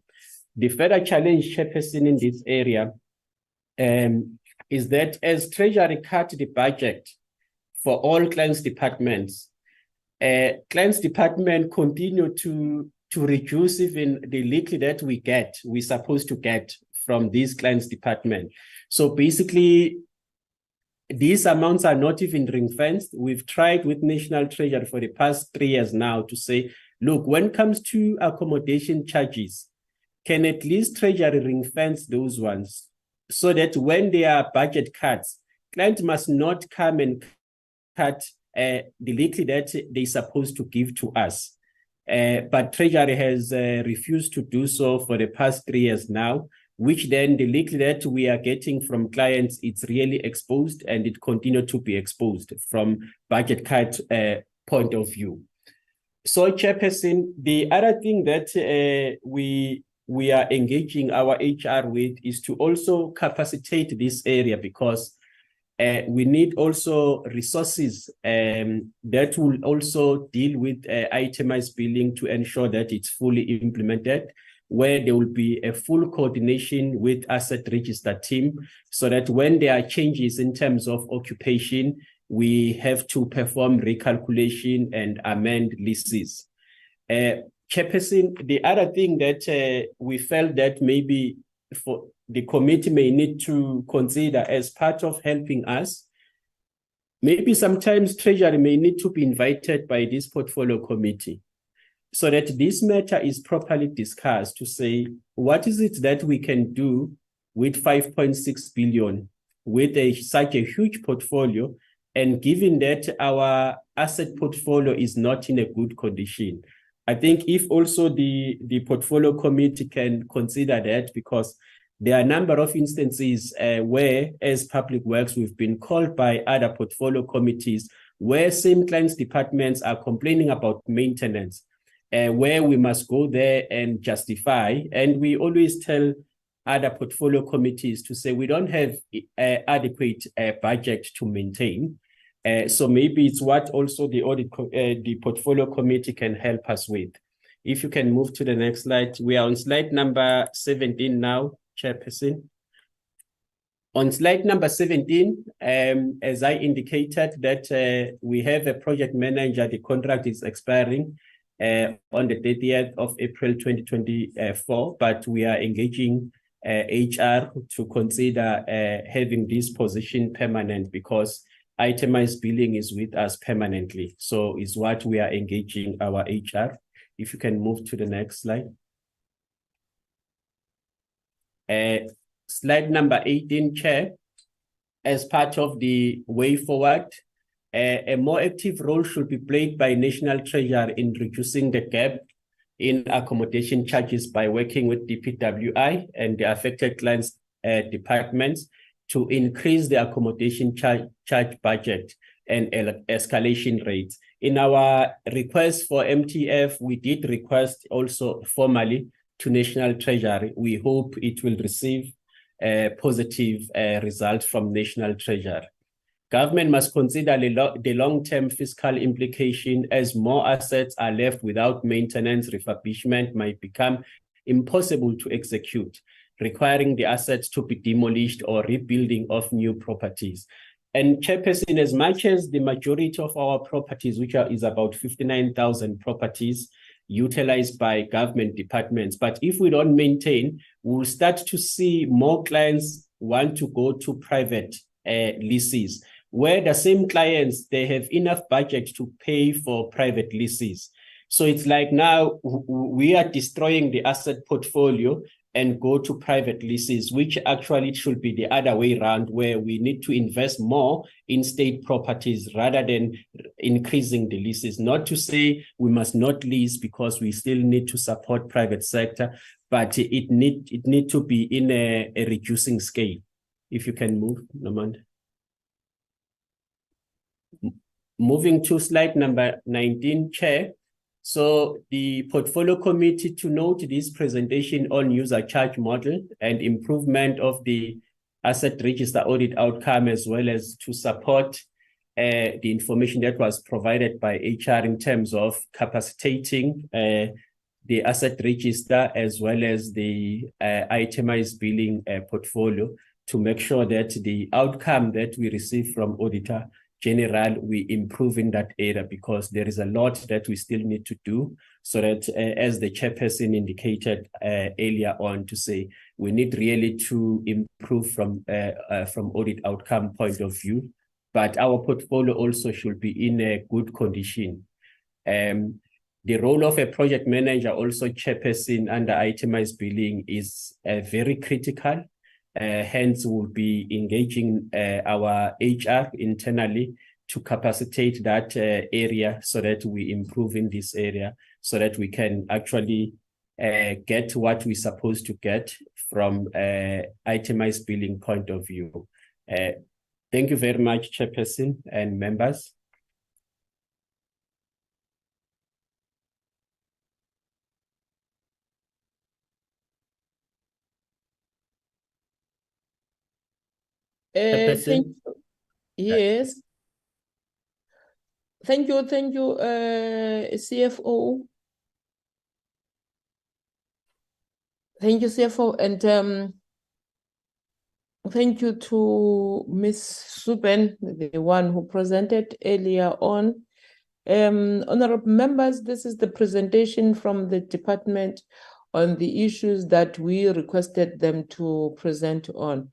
The further challenge, Chairperson, in this area is that as Treasury cut the budget for all clients departments, clients department continue to reduce even the little that we're supposed to get from these clients department. So basically, these amounts are not even ring-fenced. We've tried with National Treasury for the past 3 years now to say, look, when it comes to accommodation charges, can at least Treasury ring-fence those ones so that when there are budget cuts, clients must not come and cut the little that they're supposed to give to us. But Treasury has refused to do so for the past 3 years now, which then the little that we are getting from clients, it's really exposed and it continues to be exposed from budget cut point of view. So, Chairperson, the other thing that we are engaging our HR with is to also capacitate this area, because we need also resources that will also deal with itemized billing to ensure that it's fully implemented, where there will be a full coordination with asset register team, so that when there are changes in terms of occupation, we have to perform recalculation and amend leases. Chairperson, the other thing that we felt that maybe for the committee may need to consider as part of helping us, maybe sometimes Treasury may need to be invited by this portfolio committee so that this matter is properly discussed to say, what is it that we can do with 5.6 billion with such a huge portfolio, and given that our asset portfolio is not in a good condition? I think if also the portfolio committee can consider that, because there are a number of instances where, as Public Works, we've been called by other portfolio committees where same clients departments are complaining about maintenance, where we must go there and justify. And we always tell other portfolio committees to say we don't have adequate budget to maintain. So maybe it's what also the audit, the portfolio committee can help us with. If you can move to the next slide. We are on slide number 17 now, Chairperson. On slide number 17, as I indicated that we have a project manager, the contract is expiring on the 30th of April 2024, but we are engaging HR to consider having this position permanent because itemized billing is with us permanently. So is what we are engaging our HR. If you can move to the next slide. Slide number 18, Chair. As part of the way forward, a more active role should be played by National Treasury in reducing the gap in accommodation charges by working with DPWI and the affected clients' departments to increase the accommodation charge budget and escalation rates. In our request for MTF, we did request also formally to National Treasury. We hope it will receive a positive result from National Treasury. Government must consider the long-term fiscal implication as more assets are left without maintenance. Refurbishment might become impossible to execute, requiring the assets to be demolished or rebuilding of new properties. And Chairperson, as much as the majority of our properties, which is about 59,000 properties, utilized by government departments. But if we don't maintain, we'll start to see more clients want to go to private leases, where the same clients, they have enough budget to pay for private leases. So it's like now we are destroying the asset portfolio and go to private leases, which actually should be the other way around, where we need to invest more in state properties rather than increasing the leases. Not to say we must not lease because we still need to support private sector, but it need to be in a reducing scale. If you can move, Nomand. Moving to slide number 19, Chair. So the portfolio committee to note this presentation on user charge model and improvement of the asset register audit outcome, as well as to support the information that was provided by HR in terms of capacitating the asset register as well as the itemized billing portfolio to make sure that the outcome that we receive from Auditor General, we improve in that area because there is a lot that we still need to do so that as the chairperson indicated earlier on to say, we need really to improve from audit outcome point of view, but our portfolio also should be in a good condition. The role of a project manager, also chairperson under itemized billing, is very critical. Hence, we'll be engaging our HR internally to capacitate that area so that we improve in this area so that we can actually get what we're supposed to get from itemized billing point of view. Thank you very much, Chairperson and members. Thank you. Yes. Thank you, CFO. Thank you, CFO, and thank you to Ms. Suben, the one who presented earlier on. Honorable members, this is the presentation from the department on the issues that we requested them to present on.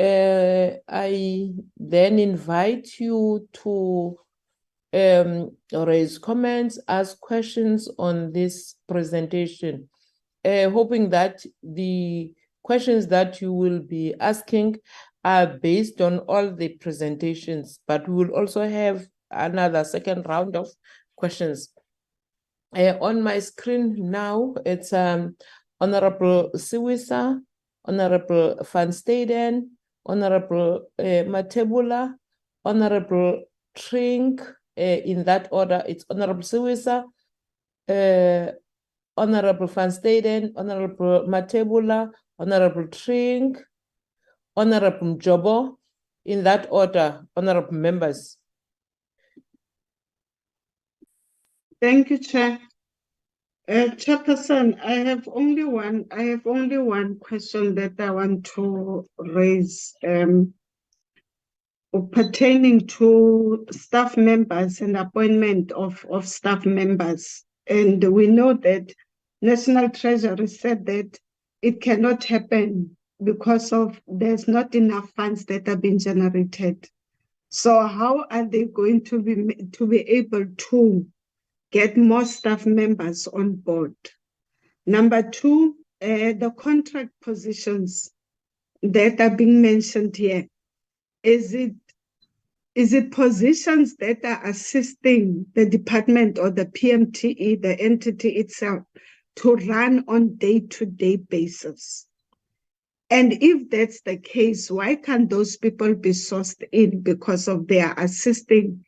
I then invite you to raise comments, ask questions on this presentation, hoping that the questions that you will be asking are based on all the presentations, but we will also have another second round of questions. On my screen now, it's Honorable Siwisa, Honorable Van Staden, Honorable Matebula, Honorable Trink, in that order, it's Honorable Siwisa, Honorable Van Staden, Honorable Matebula, Honorable Trink, Honorable Mjobo, in that order, honorable members. Thank you, Chair. Chairperson, I have only one question that I want to raise pertaining to staff members and appointment of staff members. And we know that National Treasury said that it cannot happen because of there's not enough funds that have been generated. So how are they going to be able to get more staff members on board? Number two, the contract positions that are being mentioned here, is it positions that are assisting the department or the PMTE, the entity itself, to run on day-to-day basis? And if that's the case, why can't those people be sourced in because of they are assisting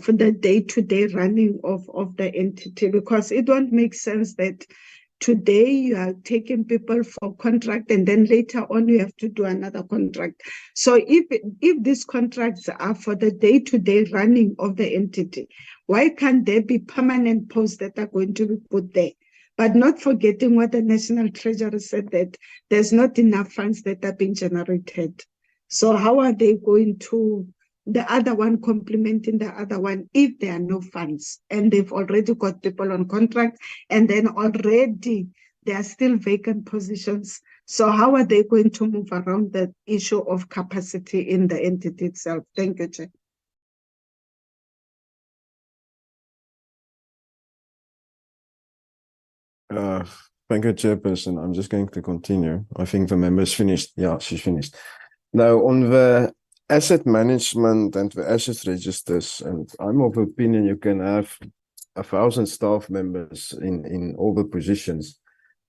for the day-to-day running of the entity? Because it won't make sense that today you are taking people for contract and then later on you have to do another contract. So if these contracts are for the day-to-day running of the entity, why can't there be permanent posts that are going to be put there? But not forgetting what the National Treasury said, that there's not enough funds that are being generated. So how are they going to, the other one complementing the other one, if there are no funds and they've already got people on contract and then already there are still vacant positions? So how are they going to move around the issue of capacity in the entity itself? Thank you, Chair. Thank you, Chairperson. I'm just going to continue. I think the member's finished. Yeah, she's finished. Now, on the asset management and the asset registers, and I'm of opinion you can have 1,000 staff members in all the positions,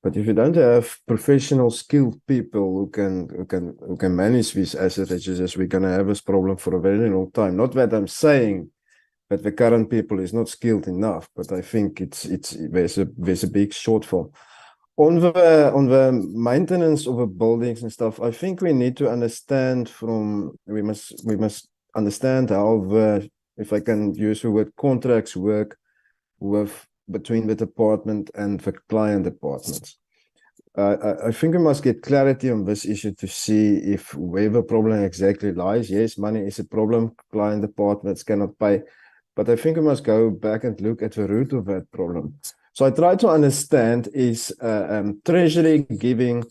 but if you don't have professional, skilled people who can manage these asset registers, we're going to have this problem for a very long time. Not that I'm saying that the current people is not skilled enough, but I think there's a big shortfall. On the maintenance of the buildings and stuff, I think we need to understand we must understand how if I can use the word, contracts work between the department and the client departments. I think we must get clarity on this issue to see where the problem exactly lies. Yes, money is a problem, client departments cannot pay, but I think we must go back and look at the root of that problem. So I try to understand, is Treasury giving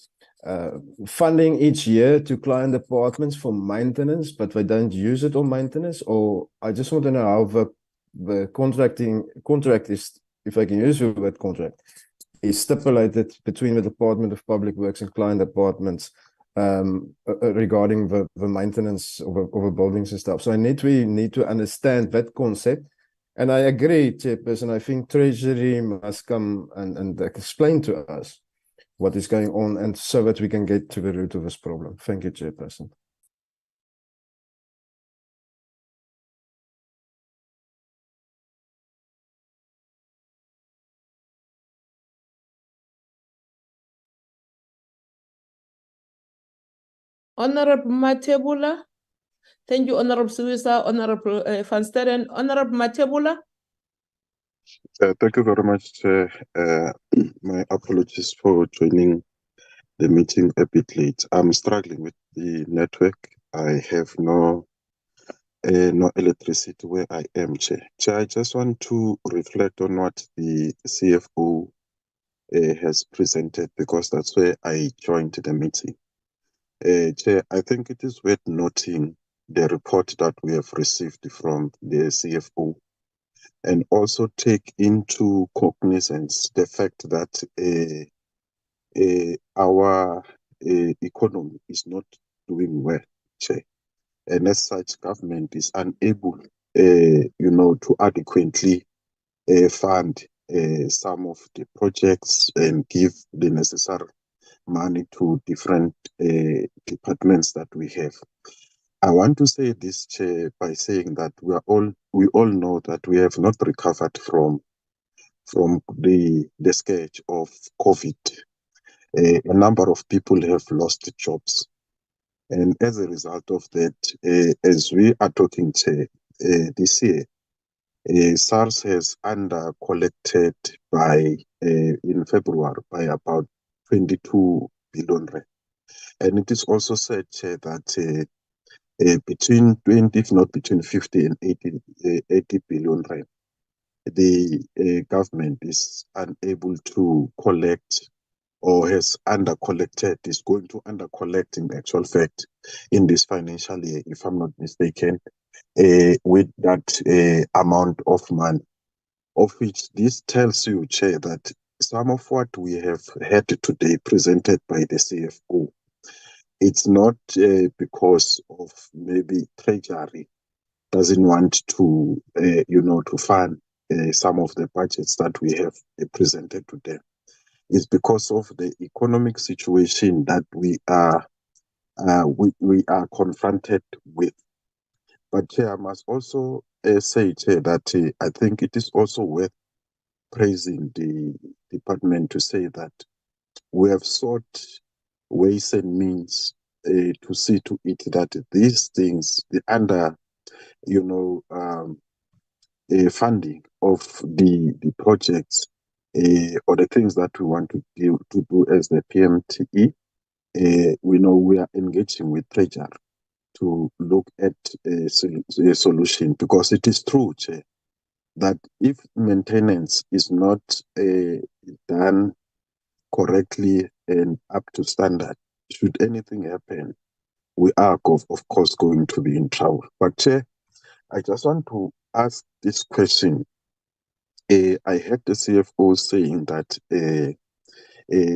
funding each year to client departments for maintenance, but they don't use it on maintenance? Or I just want to know how the contract is, if I can use the word contract, is stipulated between the Department of Public Works and client departments regarding the maintenance of the buildings and stuff. So we need to understand that concept. And I agree, Chairperson, I think Treasury must come and explain to us what is going on, and so that we can get to the root of this problem. Thank you, Chairperson. Honorable Matebula. Thank you, Honorable Suisa, Honorable Van Sterren. Honorable Matebula. Thank you very much, Chair. My apologies for joining the meeting a bit late. I'm struggling with the network. I have no electricity where I am, Chair. Chair, I just want to reflect on what the CFO has presented, because that's where I joined the meeting. Chair, I think it is worth noting the report that we have received from the CFO, and also take into cognizance the fact that our economy is not doing well, Chair. And as such, government is unable, to adequately fund some of the projects and give the necessary money to different departments that we have. I want to say this, Chair, by saying that we all know that we have not recovered from the scourge of COVID. A number of people have lost jobs. And as a result of that, as we are talking, Chair, this year, SARS has under-collected by in February by about 22 billion rand. And it is also said, Chair, that between 20, if not between 50 and 80 billion rand, the government is unable to collect or has under-collected, is going to under-collect in actual fact in this financial year, if I'm not mistaken, with that amount of money, of which this tells you, Chair, that some of what we have had today presented by the CFO, it's not because of maybe Treasury doesn't want to, to fund some of the budgets that we have presented to them. It's because of the economic situation that we are confronted with. But Chair, I must also say, Chair, that I think it is also worth praising the department to say that we have sought ways and means to see to it that these things, the funding of the projects or the things that we want to do as the PMTE, we know we are engaging with Treasury to look at a solution, because it is true, Chair, that if maintenance is not done correctly and up to standard, should anything happen, we are of course going to be in trouble. But Chair, I just want to ask this question. I heard the CFO saying that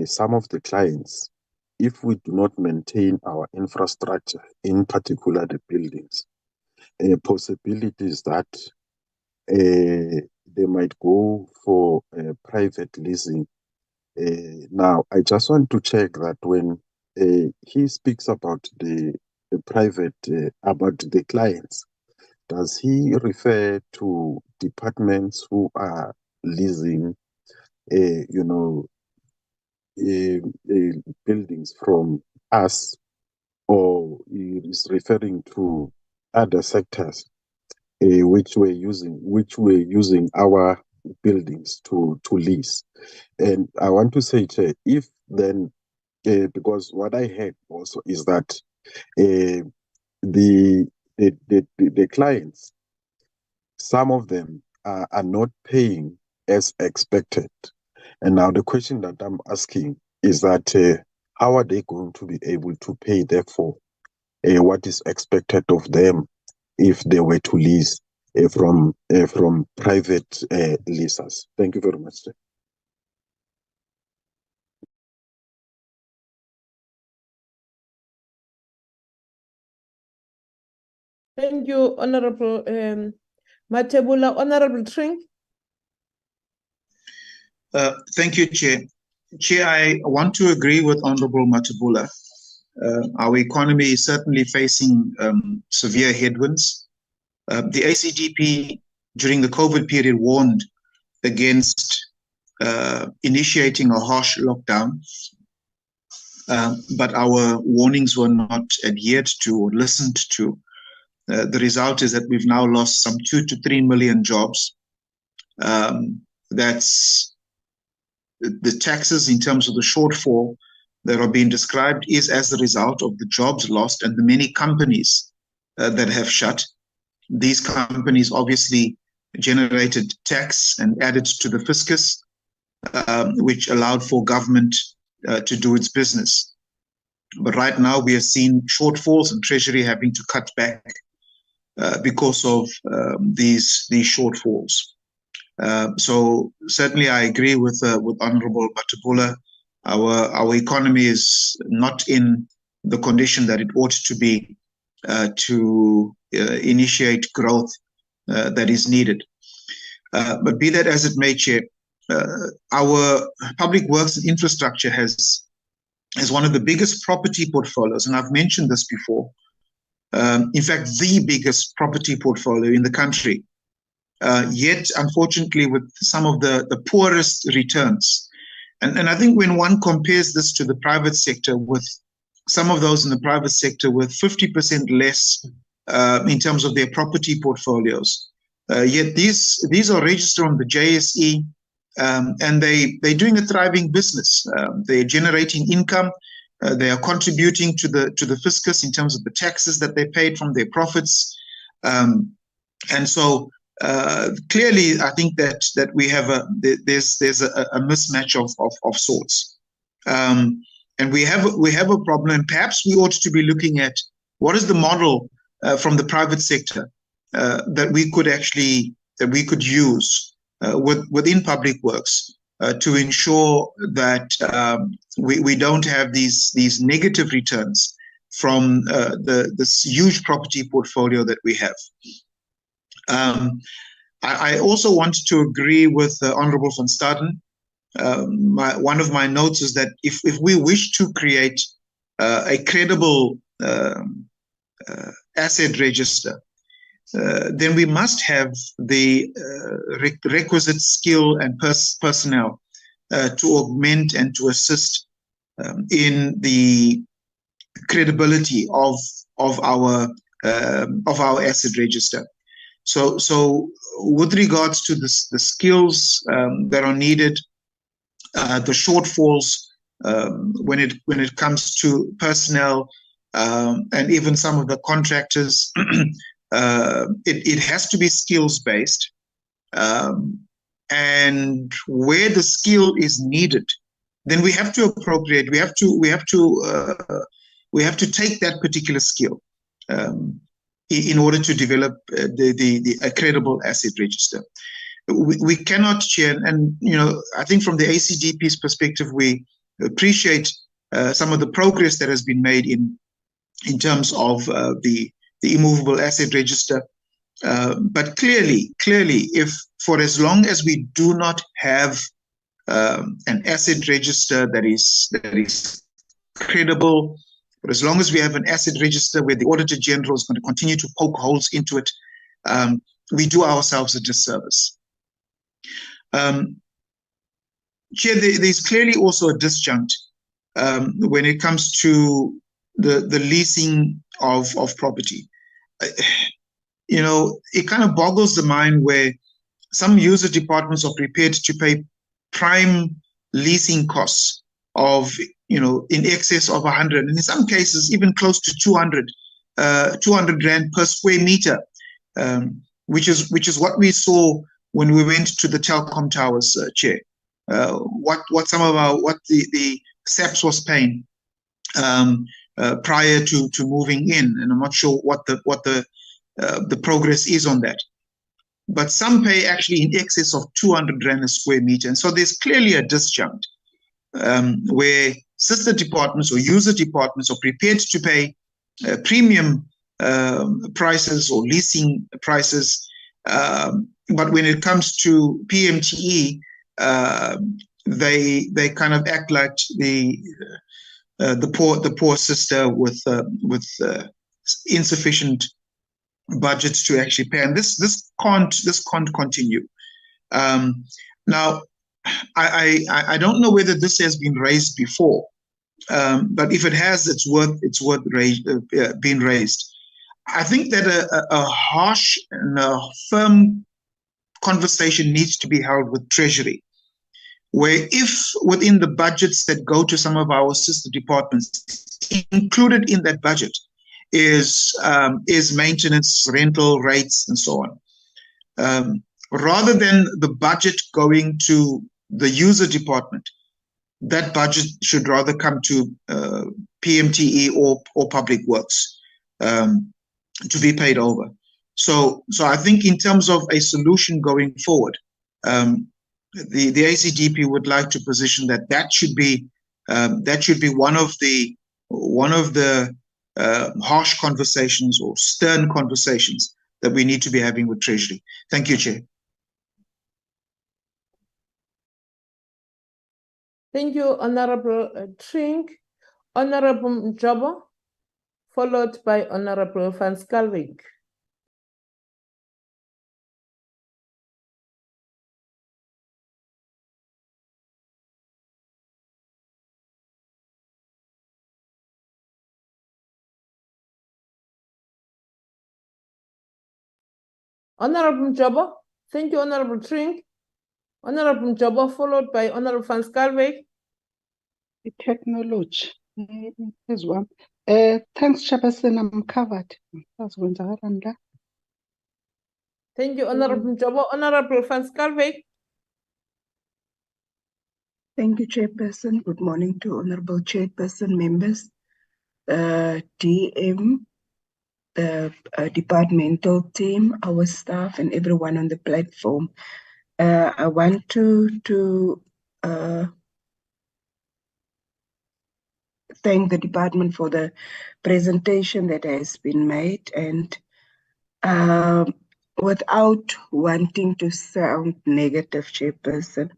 some of the clients, if we do not maintain our infrastructure, in particular the buildings, possibilities that they might go for private leasing. Now, I just want to check that when he speaks about the private, about the clients, does he refer to departments who are leasing, buildings from us, or he is referring to other sectors which were using our buildings to lease? And I want to say, Chair, if then, because what I heard also is that the clients, some of them are not paying as expected. And now the question that I'm asking is that how are they going to be able to pay, therefore, what is expected of them if they were to lease from private leasers? Thank you very much, sir. Thank you, Honorable Matebula. Honorable Tring. Thank you, Chair. Chair, I want to agree with Honorable Matebula. Our economy is certainly facing severe headwinds. The ACDP during the COVID period warned against initiating a harsh lockdown, but our warnings were not adhered to or listened to. The result is that we've now lost some 2 to 3 million jobs. That's the taxes in terms of the shortfall that are being described is as a result of the jobs lost and the many companies that have shut. These companies obviously generated tax and added to the fiscus, which allowed for government to do its business. But right now we are seeing shortfalls and Treasury having to cut back because of these shortfalls. So certainly I agree with Honorable Matebula. Our economy is not in the condition that it ought to be to initiate growth that is needed. But be that as it may, Chair, our public works and infrastructure has one of the biggest property portfolios, and I've mentioned this before. In fact, the biggest property portfolio in the country. Yet, unfortunately, with some of the poorest returns. And I think when one compares this to the private sector, with some of those in the private sector with 50% less in terms of their property portfolios, yet these are registered on the JSE and they're doing a thriving business. They're generating income. They are contributing to the fiscus in terms of the taxes that they paid from their profits. And so clearly, I think that we have there's a mismatch of sorts, and we have a problem. And perhaps we ought to be looking at what is the model from the private sector that we could use within public works to ensure that we don't have these negative returns from this huge property portfolio that we have. I also want to agree with Honorable van Staden. One of my notes is that if we wish to create a credible asset register, then we must have the requisite skill and personnel to augment and to assist in the credibility of our asset register. So with regards to the skills that are needed, the shortfalls when it comes to personnel and even some of the contractors, it has to be skills based, and where the skill is needed, then we have to appropriate. We have to take that particular skill in order to develop a credible asset register. We cannot share, and I think from the ACDP's perspective, we appreciate some of the progress that has been made in terms of the Immovable Asset Register. But clearly, if for as long as we do not have an asset register that is credible, for as long as we have an asset register where the Auditor General is going to continue to poke holes into it, we do ourselves a disservice. Chair, there's clearly also a disjunct when it comes to the leasing of property. It kind of boggles the mind where some user departments are prepared to pay prime leasing costs of in excess of 100, and in some cases even close to 200 Rand per square meter, which is what we saw when we went to the telecom towers, Chair. What the SAPS was paying prior to moving in, and I'm not sure what the progress is on that. But some pay actually in excess of 200 Rand a square meter, and so there's clearly a disjunct where sister departments or user departments are prepared to pay premium prices or leasing prices, but when it comes to PMTE, they kind of act like the poor sister with insufficient budgets to actually pay, and this can't continue. Now, I don't know whether this has been raised before, but if it has, it's worth being raised. I think that a harsh and a firm conversation needs to be held with Treasury, where if within the budgets that go to some of our sister departments, included in that budget is maintenance, rental rates, and so on, rather than the budget going to the user department, that budget should rather come to PMTE or Public Works to be paid over. So I think in terms of a solution going forward, the ACDP would like to position that should be one of the harsh conversations or stern conversations that we need to be having with Treasury. Thank you, Chair. Thank you, Honorable Trink. Honorable Mjobo, followed by Honorable Van Schalkwyk. Honorable Mjobo, thank you, Honorable Trink. Honorable Mjobo, followed by Honorable Van Schalkwyk. Technology as well. Thanks, Chairperson. I'm covered. Thank you, Honorable Mjobo. Honorable Van Schalkwyk. Thank you, Chairperson. Good morning to Honorable Chairperson, members, DM, the departmental team, our staff, and everyone on the platform. I want to thank the department for the presentation that has been made, and without wanting to sound negative, Chairperson,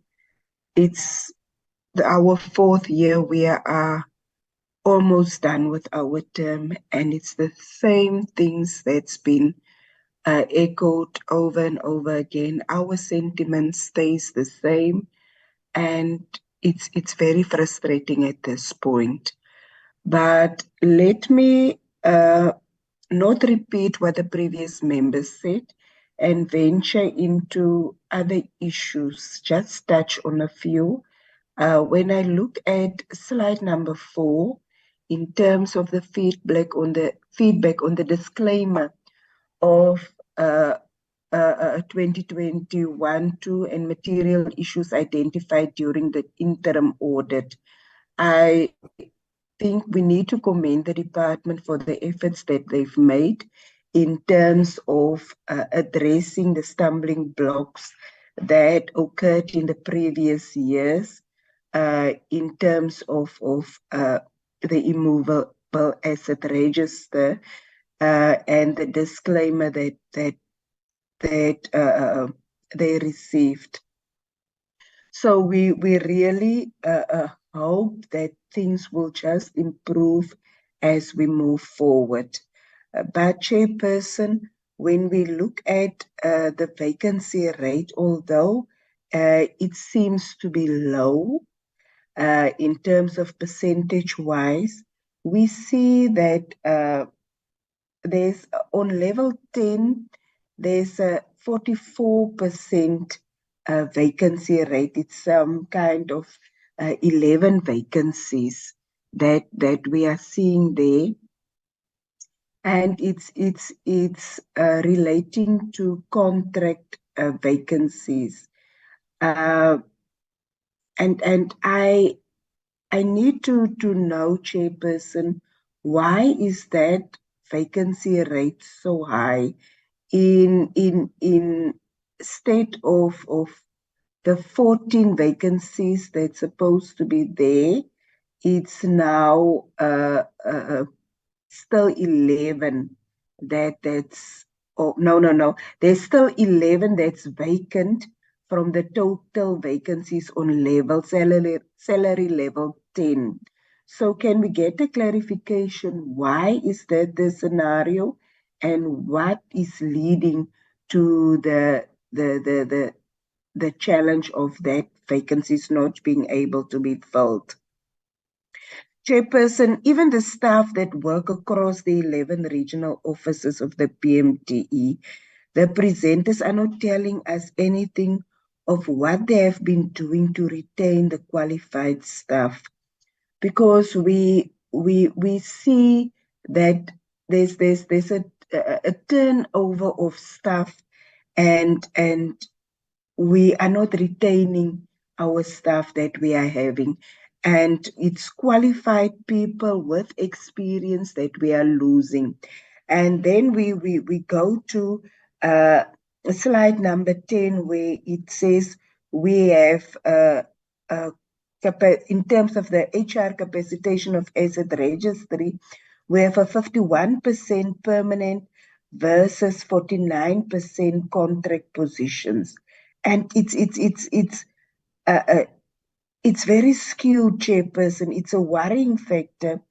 it's our 4th year. We are almost done with our term, and it's the same things that's been echoed over and over again. Our sentiment stays the same, and it's very frustrating at this point. But let me not repeat what the previous members said and venture into other issues, just touch on a few. When I look at slide number 4, in terms of the feedback on the disclaimer of 2021-2 and material issues identified during the interim audit, I think we need to commend the department for the efforts that they've made in terms of addressing the stumbling blocks that occurred in the previous years in terms of the Immovable Asset Register and the disclaimer that they received. So we really hope that things will just improve as we move forward. But Chairperson, when we look at the vacancy rate, although it seems to be low in terms of percentage-wise, we see that there's on level 10, there's a 44% vacancy rate. It's some kind of 11 vacancies that we are seeing there, and it's relating to contract vacancies, and I need to know, Chairperson, why is that vacancy rate so high in state of the 14 vacancies that's supposed to be there? It's now still 11 that's no, there's still 11 that's vacant from the total vacancies on salary level 10. So can we get a clarification? Why is that the scenario, and what is leading to the challenge of that vacancies not being able to be filled? Chairperson, even the staff that work across the 11 regional offices of the PMTE, the presenters are not telling us anything of what they have been doing to retain the qualified staff, because we see that there's a turnover of staff, and we are not retaining our staff that we are having, and it's qualified people with experience that we are losing. And then we go to slide number 10, where it says we have in terms of the HR capacitation of asset registry, we have a 51% permanent versus 49% contract positions, and it's very skewed, Chairperson. It's a worrying factor.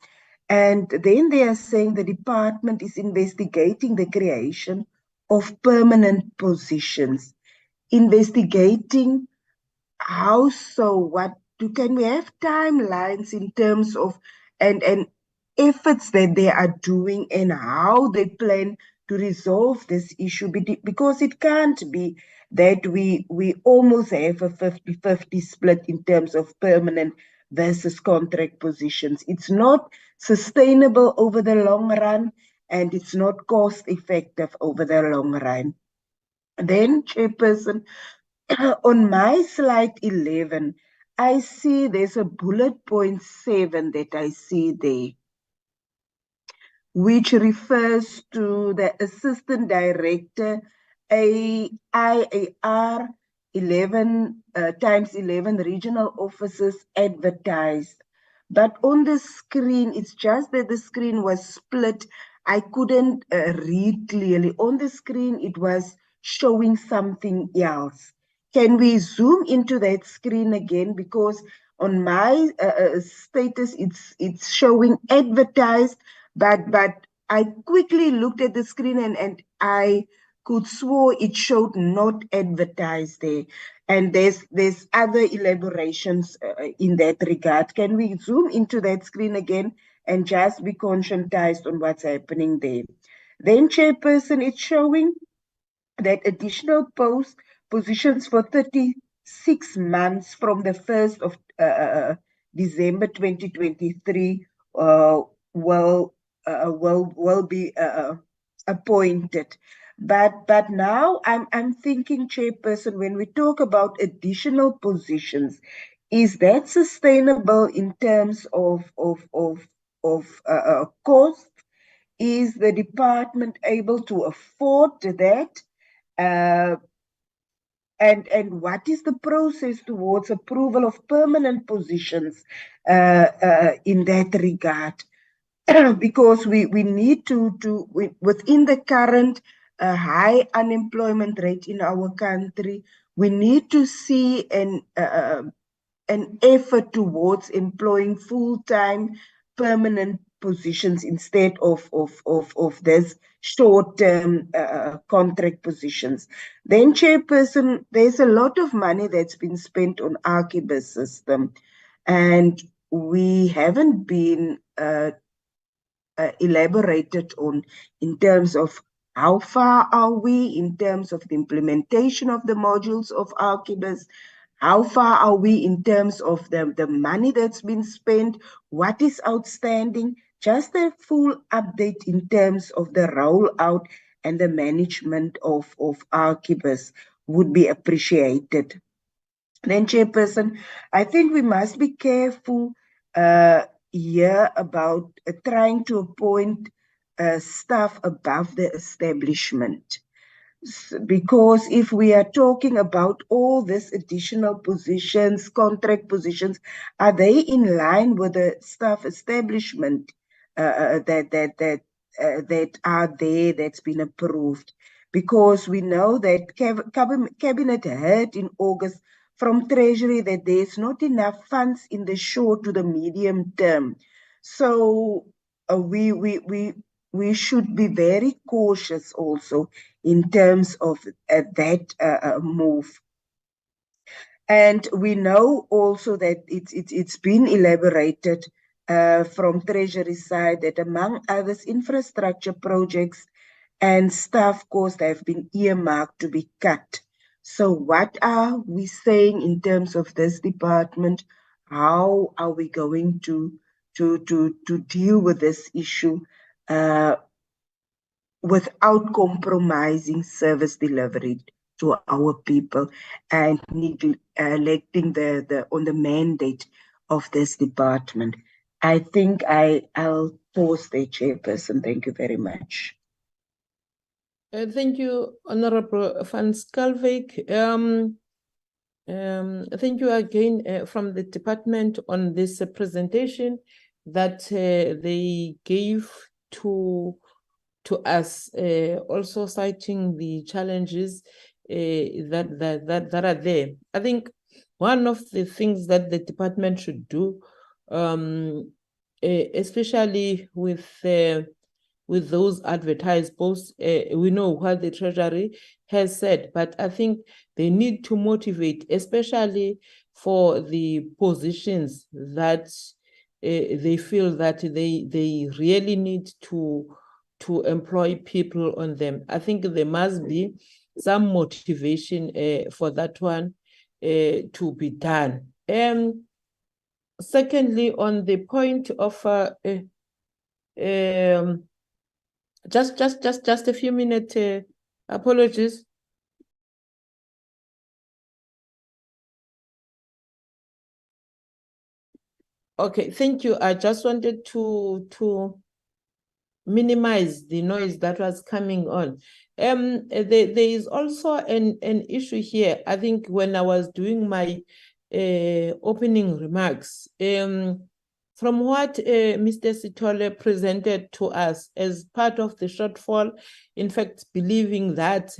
And then they are saying the department is investigating the creation of permanent positions. Investigating how so? What can we have timelines in terms of and efforts that they are doing and how they plan to resolve this issue? Because it can't be that we almost have a 50-50 split in terms of permanent versus contract positions. It's not sustainable over the long run, and it's not cost effective over the long run. Then, Chairperson, on my slide 11, I see there's a bullet point 7 that I see there, which refers to the Assistant Director, IAR 11 times 11 regional offices advertised. But on the screen, it's just that the screen was split. I couldn't read clearly. On the screen, it was showing something else. Can we zoom into that screen again? Because on my status, it's showing advertised, but I quickly looked at the screen and I could swear it showed not advertised there. And there's other elaborations in that regard. Can we zoom into that screen again and just be conscientized on what's happening there? Then, Chairperson, it's showing that additional positions for 36 months from the 1st of December 2023 will be appointed. But now I'm thinking, Chairperson, when we talk about additional positions, is that sustainable in terms of cost? Is the department able to afford that? And what is the process towards approval of permanent positions in that regard? Because we need to within the current high unemployment rate in our country, we need to see an effort towards employing full-time permanent positions instead of this short-term contract positions. Then, Chairperson, there's a lot of money that's been spent on Archibus system, and we haven't been elaborated on in terms of how far are we in terms of the implementation of the modules of Archibus. How far are we in terms of the money that's been spent? What is outstanding? Just a full update in terms of the rollout and the management of Archibus would be appreciated. Then, Chairperson, I think we must be careful here about trying to appoint staff above the establishment. Because if we are talking about all these additional positions, contract positions, are they in line with the staff establishment that are there, that's been approved? Because we know that Cabinet heard in August from Treasury that there's not enough funds in the short to the medium term. So we should be very cautious also in terms of that move. And we know also that it's been elaborated from Treasury side that among others, infrastructure projects and staff costs have been earmarked to be cut. So what are we saying in terms of this department? How are we going to deal with this issue without compromising service delivery to our people and neglecting on the mandate of this department? I think I'll pause there, Chairperson. Thank you very much. Thank you, Honorable Van Schalkwyk. Thank you again from the department on this presentation that they gave to us, also citing the challenges that are there. I think one of the things that the department should do, especially with those advertised posts, we know what the Treasury has said, but I think they need to motivate, especially for the positions that they feel that they really need to employ people on them. I think there must be some motivation for that one to be done. Secondly, on the point of just a few minutes, apologies. Okay, thank you. I just wanted to minimize the noise that was coming on. There is also an issue here. I think when I was doing my opening remarks, from what Mr. Sithole presented to us as part of the shortfall, in fact, believing that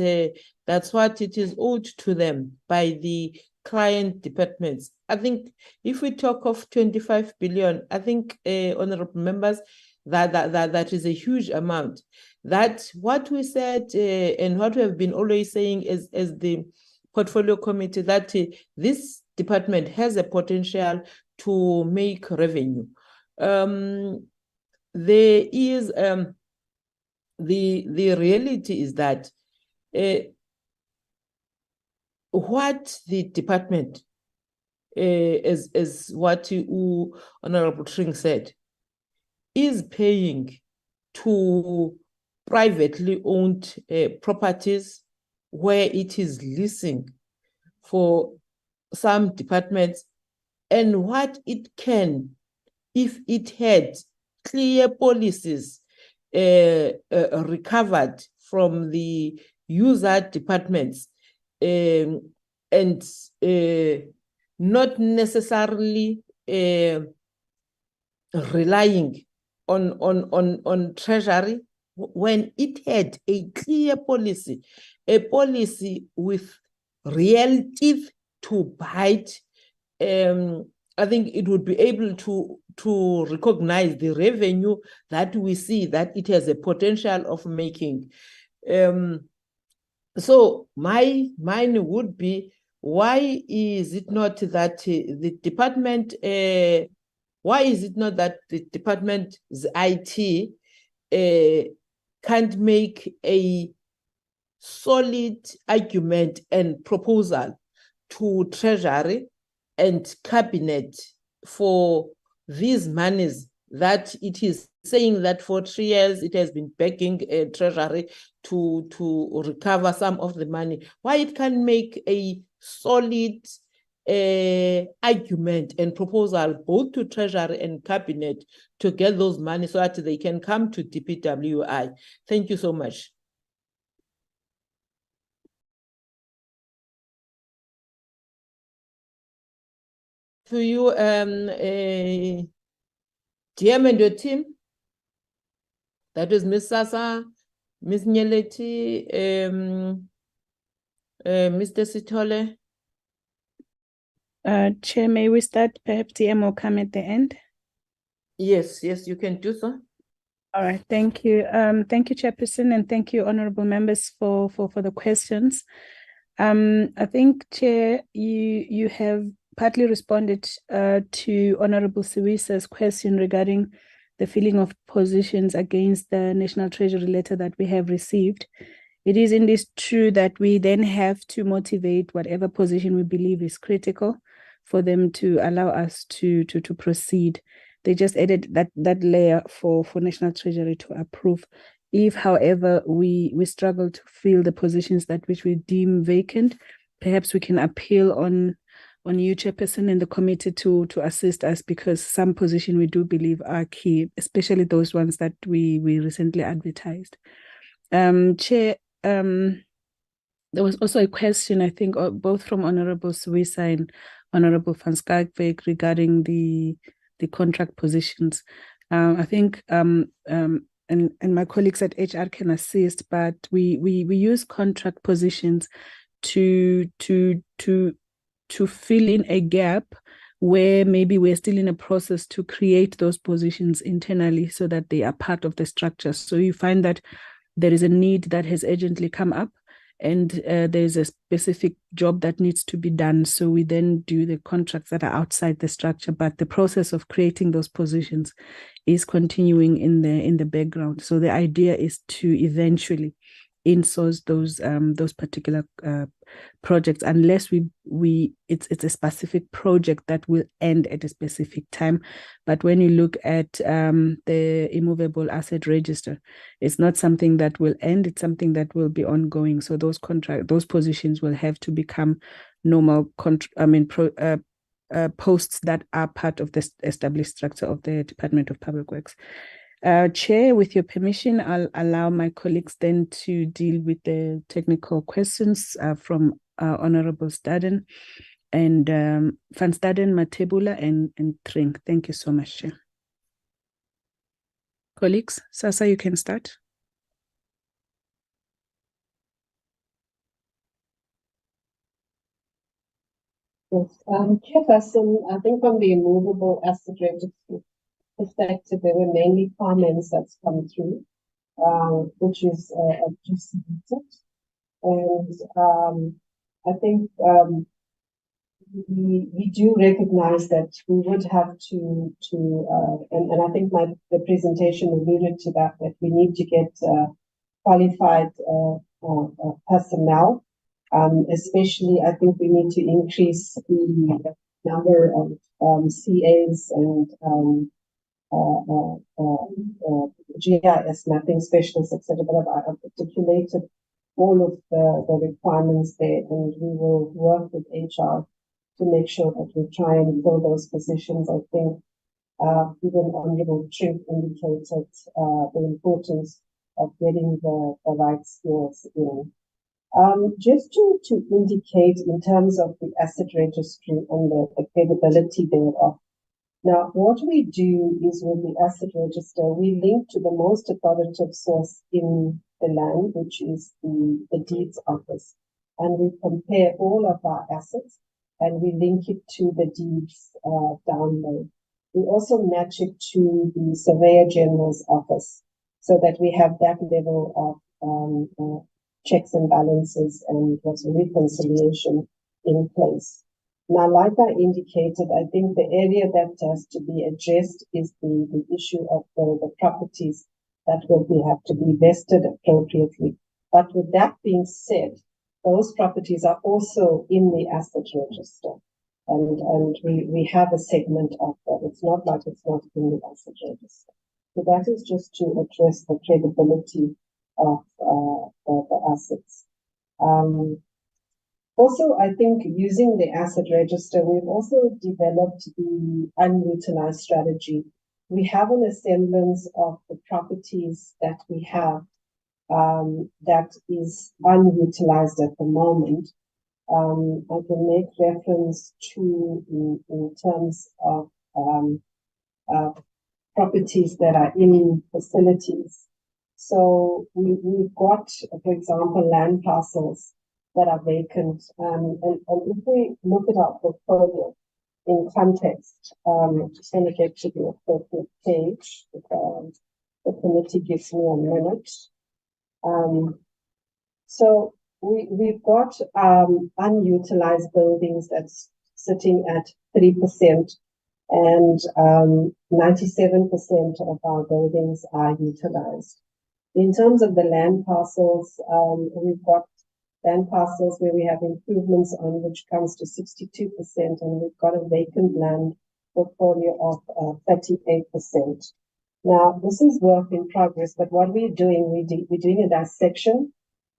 that's what it is owed to them by the client departments. I think if we talk of 25 billion, I think, honorable members, that is a huge amount. That what we said and what we have been always saying as the portfolio committee, that this department has a potential to make revenue. There is the reality is that what the department, as what Honorable Tring said, is paying to privately owned properties where it is leasing for some departments, and what it can, if it had clear policies recovered from the user departments, and not necessarily relying on Treasury, when it had a clear policy, a policy with real teeth to bite, I think it would be able to recognize the revenue that we see that it has a potential of making. So mine would be, why is it not that the department, why is it not that the department's IT can't make a solid argument and proposal to Treasury and Cabinet for these monies that it is saying that for 3 years it has been begging Treasury to recover some of the money? Why it can make a solid argument and proposal both to Treasury and Cabinet to get those money so that they can come to DPWI. Thank you so much. To you, DM and your team, that is Ms. Sasa, Ms. Nyeleti, Mr. Sithole. Chair, may we start? Perhaps DM will come at the end. Yes, you can do so. All right, thank you. Thank you, Chairperson, and thank you, honorable members, for the questions. I think, Chair, you have partly responded to Honorable Siwisa's question regarding the filling of positions against the National Treasury letter that we have received. It is indeed true that we then have to motivate whatever position we believe is critical for them to allow us to proceed. They just added that layer for National Treasury to approve. If, however, we struggle to fill the positions that which we deem vacant, perhaps we can appeal on you, Chairperson, and the committee to assist us, because some positions we do believe are key, especially those ones that we recently advertised. Chair, there was also a question, I think, both from Honorable Siwisa and Honorable van Schalkwyk regarding the contract positions. I think and my colleagues at HR can assist, but we use contract positions to fill in a gap where maybe we're still in a process to create those positions internally so that they are part of the structure. So you find that there is a need that has urgently come up, and there's a specific job that needs to be done. So we then do the contracts that are outside the structure, but the process of creating those positions is continuing in the background. So the idea is to eventually insource those particular projects unless it's a specific project that will end at a specific time. But when you look at the Immovable Asset Register, it's not something that will end, it's something that will be ongoing. So those positions will have to become normal posts that are part of the established structure of the Department of Public Works. Chair, with your permission, I'll allow my colleagues then to deal with the technical questions from Honorable Staden and Van Staden, Matebula, and Tring. Thank you so much, Chair. Colleagues, Sasa, you can start. Yes, Chairperson, I think from the Immovable Asset Register perspective, there were mainly comments that's come through, which is just submitted. And I think we do recognize that we would have to and I think the presentation alluded to that we need to get qualified personnel. Especially, I think we need to increase the number of CAs and GIS mapping specialists, etc. But I've articulated all of the requirements there, and we will work with HR to make sure that we try and fill those positions. I think even Honourable Trip indicated the importance of getting the right skills in. Just to indicate in terms of the asset registry and the credibility thereof. Now, what we do is with the asset register, we link to the most authoritative source in the land, which is the deeds office. And we compare all of our assets and we link it to the deeds download. We also match it to the Surveyor General's office so that we have that level of checks and balances and reconciliation in place. Now, like I indicated, I think the area that has to be addressed is the issue of the properties that will have to be vested appropriately. But with that being said, those properties are also in the asset register. And we have a segment of that. It's not like it's not in the asset register. So that is just to address the credibility of the assets. Also, I think using the asset register, we've also developed the unutilized strategy. We have an semblance of the properties that we have that is unutilized at the moment. I can make reference to in terms of properties that are in facilities. So we've got, for example, land parcels that are vacant. And if we look at our portfolio in context, just going to get to the appropriate page, if the committee gives me a minute. So we've got unutilized buildings that's sitting at 3%, and 97% of our buildings are utilized. In terms of the land parcels, we've got land parcels where we have improvements on, which comes to 62%, and we've got a vacant land portfolio of 38%. Now, this is work in progress, but what we're doing, we're doing a dissection.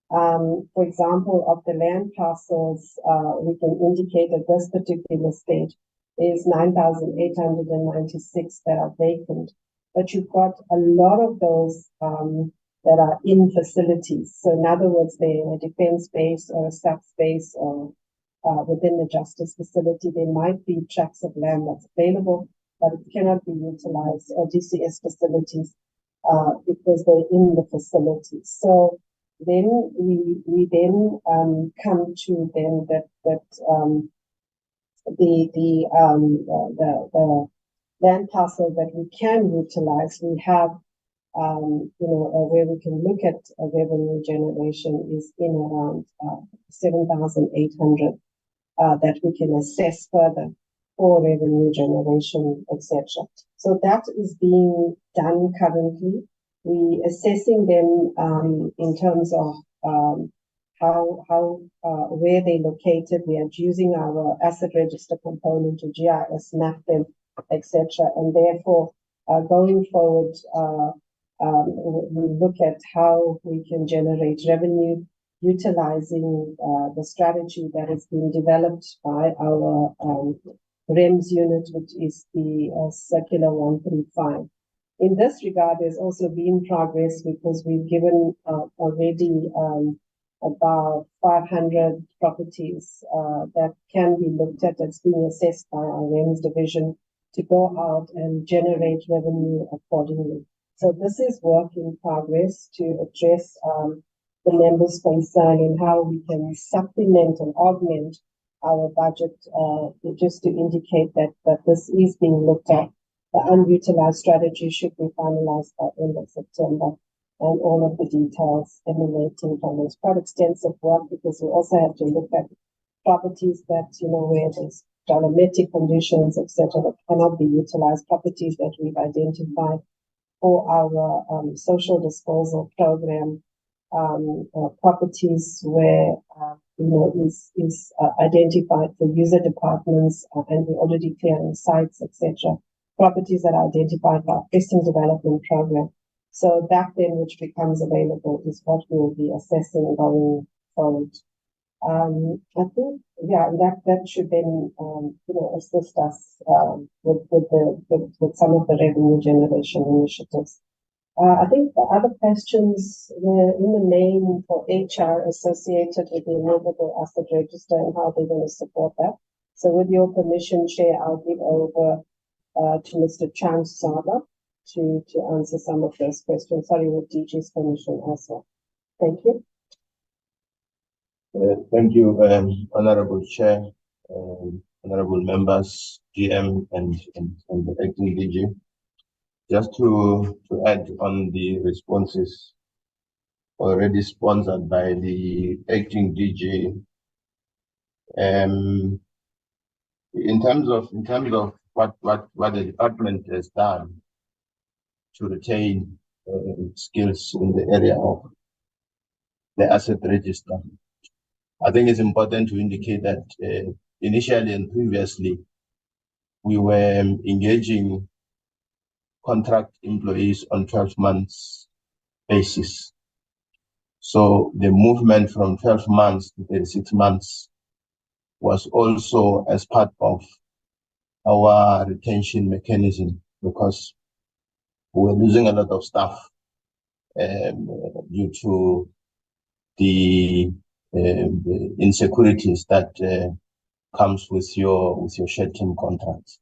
For example, of the land parcels, we can indicate at this particular stage is 9,896 that are vacant, but you've got a lot of those that are in facilities. So in other words, they're in a defense base or a sub space or within the justice facility. There might be tracts of land that's available, but it cannot be utilized, or DCS facilities, because they're in the facility. So then we then come to then that the land parcel that we can utilize. We have where we can look at revenue generation is in around 7,800 that we can assess further for revenue generation, etc. So that is being done currently. We assessing them in terms of where they're located. We are using our asset register component to GIS map them, etc. And therefore, going forward, we look at how we can generate revenue utilizing the strategy that has been developed by our REMS unit, which is the Circular 135. In this regard, there's also been progress because we've given already about 500 properties that can be looked at, that's being assessed by our REMS division to go out and generate revenue accordingly. So this is work in progress to address the members' concern in how we can supplement and augment our budget, just to indicate that this is being looked at. The unutilized strategy should be finalized by end of September, and all of the details emanating from this. Quite extensive work because we also have to look at properties that, where there's dramatic conditions, etc., that cannot be utilized, properties that we've identified for our social disposal program, properties where, is identified for user departments, and we're already clearing sites, etc. Properties that are identified for our present development program. So that then which becomes available is what we will be assessing going forward. I think, that should then, assist us with some of the revenue generation initiatives. I think the other questions were in the main for HR associated with the Immovable Asset Register and how they're going to support that. So with your permission, Chair, I'll give over to Mr. Chan Saba to answer some of those questions. Sorry, with DG's permission as well. Thank you. Thank you, Honorable Chair, Honorable Members, GM and the Acting DG. Just to add on the responses already sponsored by the Acting DG, in terms of what the department has done to retain skills in the area of the asset register, I think it's important to indicate that initially and previously we were engaging contract employees on 12 months basis. So the movement from 12 months to 36 months was also as part of our retention mechanism, because we were losing a lot of staff due to the insecurities that comes with your short-term contracts.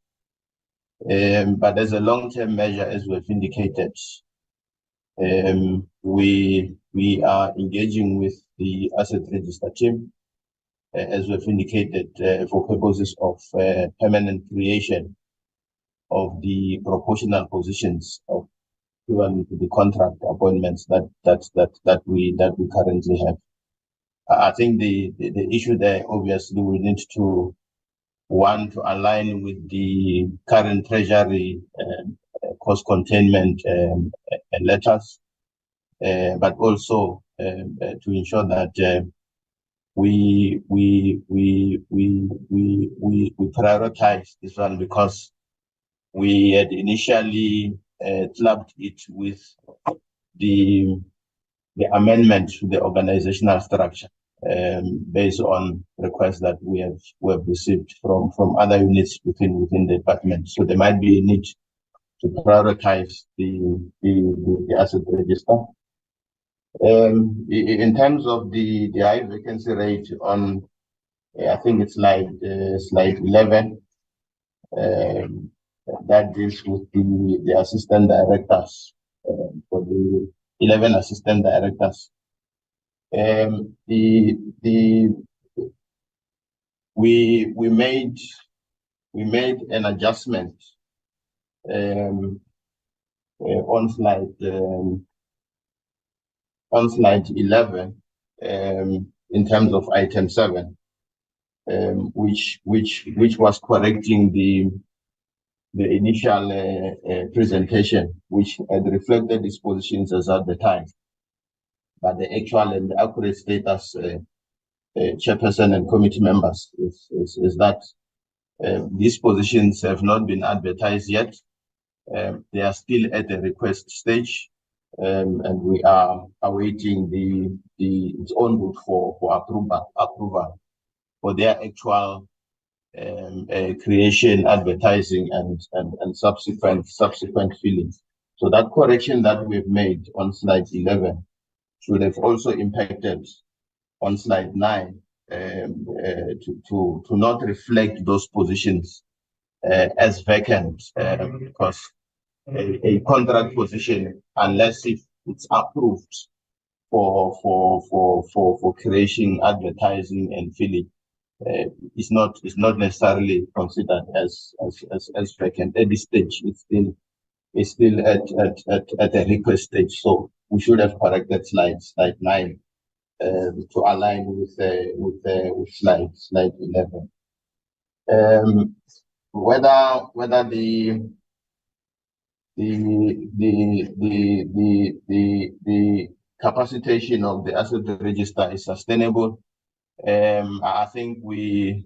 But as a long-term measure, as we've indicated, we are engaging with the asset register team, as we've indicated, for purposes of permanent creation of the proportional positions of the contract appointments that we currently have. I think the issue there, obviously, we need to align with the current Treasury cost containment letters, but also to ensure that we prioritize this one, because we had initially clubbed it with the amendment to the organizational structure based on requests that we have received from other units within the department. So there might be a need to prioritize the asset register. In terms of the high vacancy rate on, I think it's slide 11, that deals with the assistant directors, for the 11 assistant directors. We made an adjustment on slide 11 in terms of item 7, which was correcting the initial presentation, which had reflected these positions as at the time. but the actual and the accurate status, Chairperson and committee members, is that these positions have not been advertised yet. They are still at the request stage, and we are awaiting its own route for approval for their actual creation, advertising, and subsequent fillings. So that correction that we've made on slide 11 should have also impacted on slide 9 to not reflect those positions as vacant, because a contract position, unless if it's approved for creation, advertising, and filling, is not necessarily considered as vacant. At this stage, it's still at a request stage. So we should have corrected slide 9 to align with slide 11. Whether the capacitation of the asset register is sustainable, I think we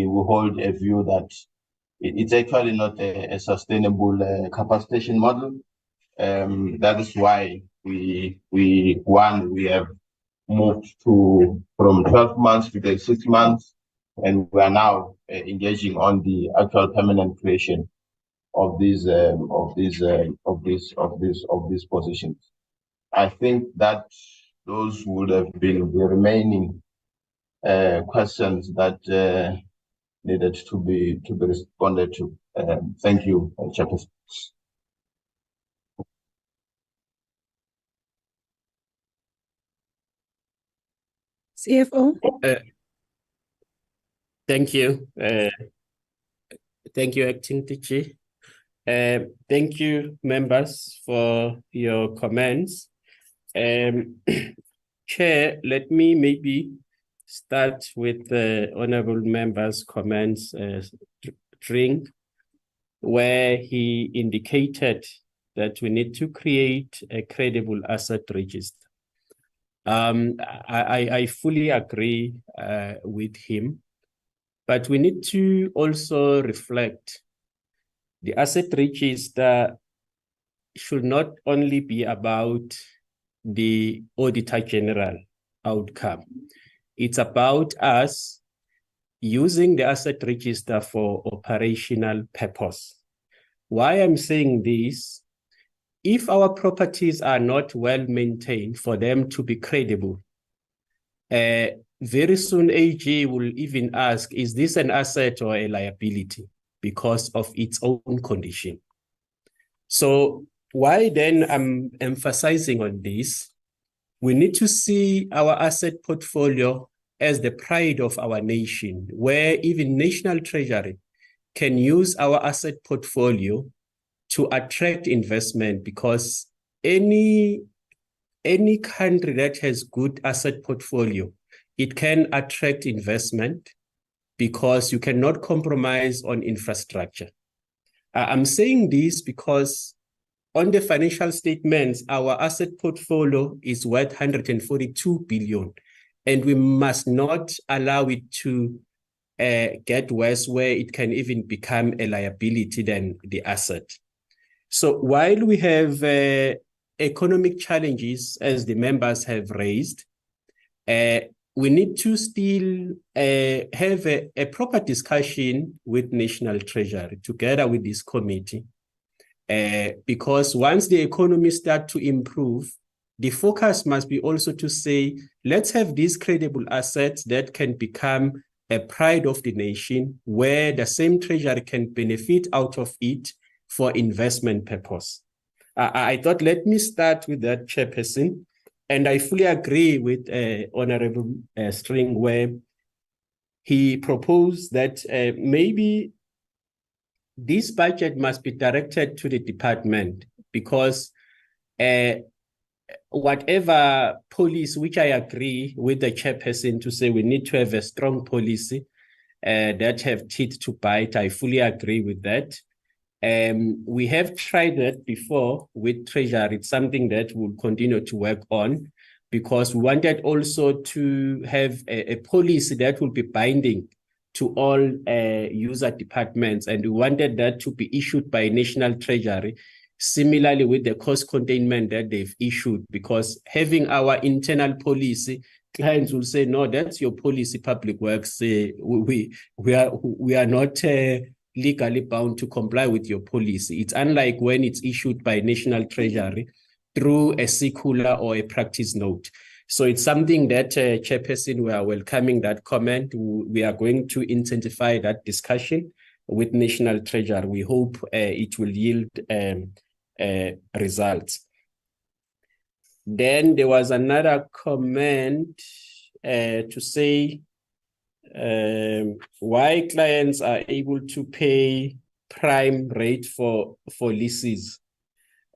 hold a view that it's actually not a sustainable capacitation model. That is why we have moved from 12 months to 6 months, and we are now engaging on the actual permanent creation of these positions. I think that those would have been the remaining questions that needed to be responded to. Thank you, Chairperson. CFO. Thank you. Thank you, Acting TG. Thank you, members, for your comments. Chair, let me maybe start with the honorable member's comments string, where he indicated that we need to create a credible asset register. I fully agree with him, but we need to also reflect the asset register should not only be about the Auditor General outcome. It's about us using the asset register for operational purpose. Why I'm saying this, if our properties are not well maintained for them to be credible, very soon AG will even ask, is this an asset or a liability because of its own condition? So why then I'm emphasizing on this, we need to see our asset portfolio as the pride of our nation, where even National Treasury can use our asset portfolio to attract investment, because any country that has good asset portfolio, it can attract investment because you cannot compromise on infrastructure. I'm saying this because on the financial statements, our asset portfolio is worth 142 billion, and we must not allow it to get worse where it can even become a liability than the asset. So while we have economic challenges, as the members have raised, we need to still have a proper discussion with National Treasury together with this committee, because once the economy starts to improve, the focus must be also to say, let's have these credible assets that can become a pride of the nation, where the same treasury can benefit out of it for investment purpose. I thought, let me start with that, Chairperson, and I fully agree with Honorable String, where he proposed that maybe this budget must be directed to the department, because whatever policy, which I agree with the Chairperson to say we need to have a strong policy that have teeth to bite, I fully agree with that. We have tried that before with Treasury. It's something that we'll continue to work on, because we wanted also to have a policy that will be binding to all user departments, and we wanted that to be issued by National Treasury, similarly with the cost containment that they've issued, because having our internal policy, clients will say, no, that's your policy, Public Works. We are not legally bound to comply with your policy. It's unlike when it's issued by National Treasury through a circular or a practice note. So it's something that, Chairperson, we are welcoming that comment. We are going to intensify that discussion with National Treasury. We hope it will yield results. Then there was another comment to say why clients are able to pay prime rate for leases.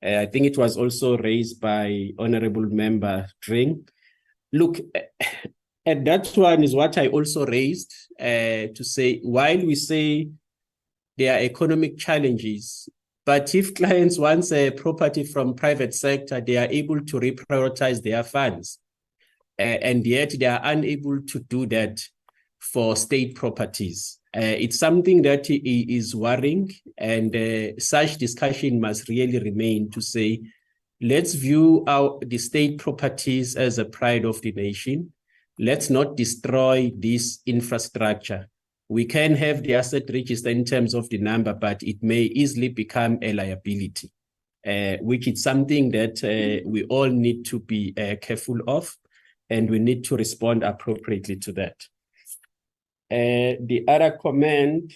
I think it was also raised by Honorable Member Dring. Look, and that one is what I also raised to say, while we say there are economic challenges, but if clients want a property from private sector, they are able to reprioritize their funds. And yet they are unable to do that for state properties. It's something that is worrying, and such discussion must really remain to say, let's view the state properties as a pride of the nation. Let's not destroy this infrastructure. We can have the asset register in terms of the number, but it may easily become a liability, which is something that we all need to be careful of, and we need to respond appropriately to that. The other comment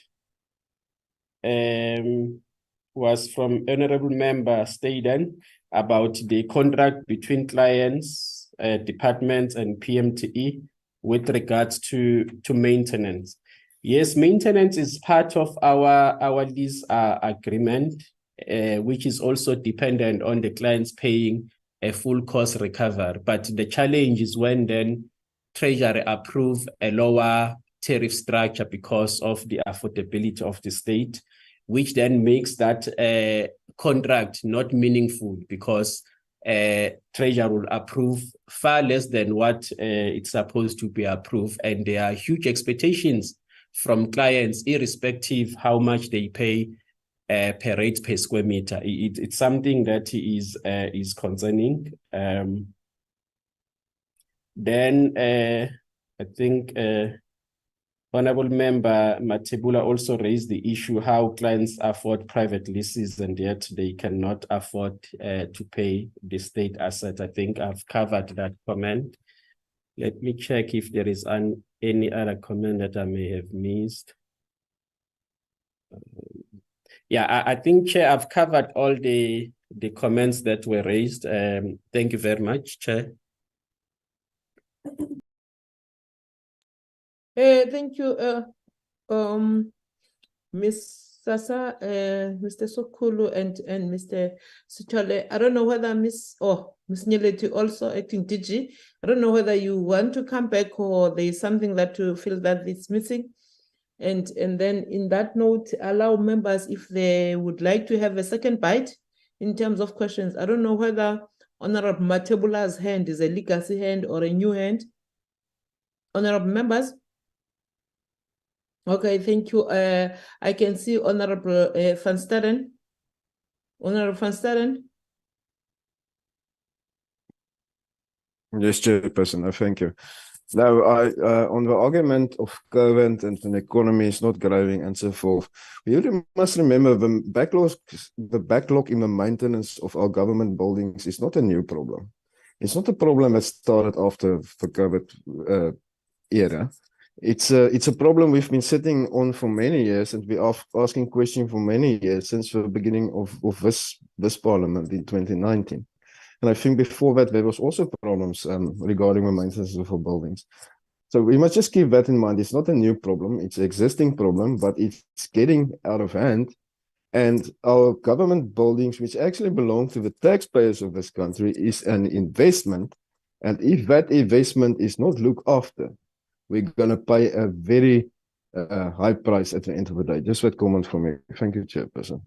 was from Honorable Member Staden about the contract between clients, departments, and PMTE with regards to maintenance. Yes, maintenance is part of our lease agreement, which is also dependent on the clients paying a full cost recovery. But the challenge is when then Treasury approve a lower tariff structure because of the affordability of the state, which then makes that contract not meaningful, because Treasury will approve far less than what it's supposed to be approved. And there are huge expectations from clients, irrespective how much they pay per rate per square meter. It's something that is concerning. Then I think Honorable Member Matebula also raised the issue how clients afford private leases and yet they cannot afford to pay the state asset. I think I've covered that comment. Let me check if there is any other comment that I may have missed. Yeah, I think, Chair, I've covered all the comments that were raised. Thank you very much, Chair. Thank you, Ms. Sasa, Mr. Sokulu, and Mr. Sitole. I don't know whether Ms. Nyeleti also acting DG. I don't know whether you want to come back or there is something that you feel that is missing. And then in that note, allow members if they would like to have a second bite in terms of questions. I don't know whether Honorable Matebula's hand is a legacy hand or a new hand. Honorable members. Okay, thank you. I can see Honorable Van Staden. Honorable Van Staden. Yes, Chairperson, thank you. Now, on the argument of COVID and the economy is not growing and so forth, we really must remember the backlog in the maintenance of our government buildings is not a new problem. It's not a problem that started after the COVID era. It's a problem we've been sitting on for many years, and we are asking questions for many years since the beginning of this parliament in 2019. And I think before that, there was also problems regarding the maintenance of our buildings. So we must just keep that in mind. It's not a new problem. It's an existing problem, but it's getting out of hand. And our government buildings, which actually belong to the taxpayers of this country, is an investment. And if that investment is not looked after, we're going to pay a very high price at the end of the day. Just that comment from me. Thank you, Chairperson.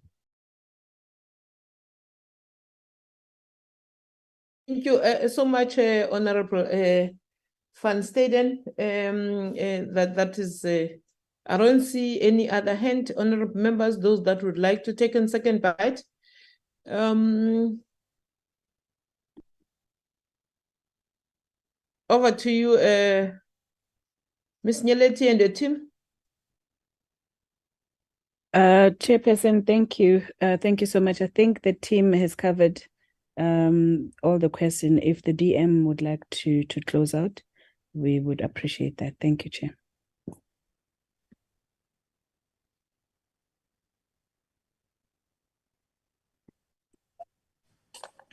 Thank you so much, Honorable Van Staden. That is, I don't see any other hand, honorable members, those that would like to take a second bite. Over to you, Ms. Nyeleti and the team. Chairperson, thank you. Thank you so much. I think the team has covered all the questions. If the DM would like to close out, we would appreciate that. Thank you, Chair.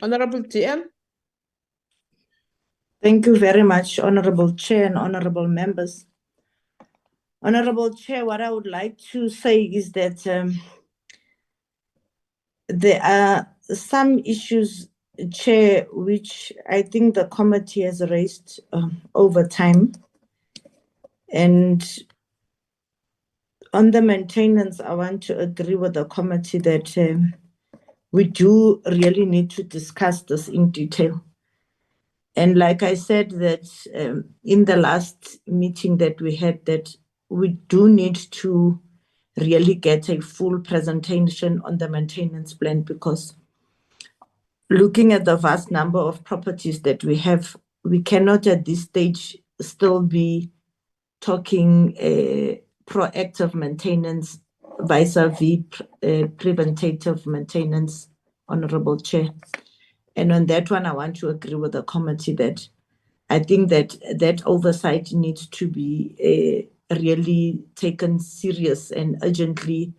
Honorable DM. Thank you very much, Honorable Chair and honorable members. Honorable Chair, what I would like to say is that there are some issues, Chair, which I think the committee has raised over time. And on the maintenance, I want to agree with the committee that we do really need to discuss this in detail. And like I said, that in the last meeting that we had, that we do need to really get a full presentation on the maintenance plan, because looking at the vast number of properties that we have, we cannot at this stage still be talking proactive maintenance vis-a-vis preventative maintenance, Honorable Chair. And on that one, I want to agree with the committee that I think that that oversight needs to be really taken serious, and urgently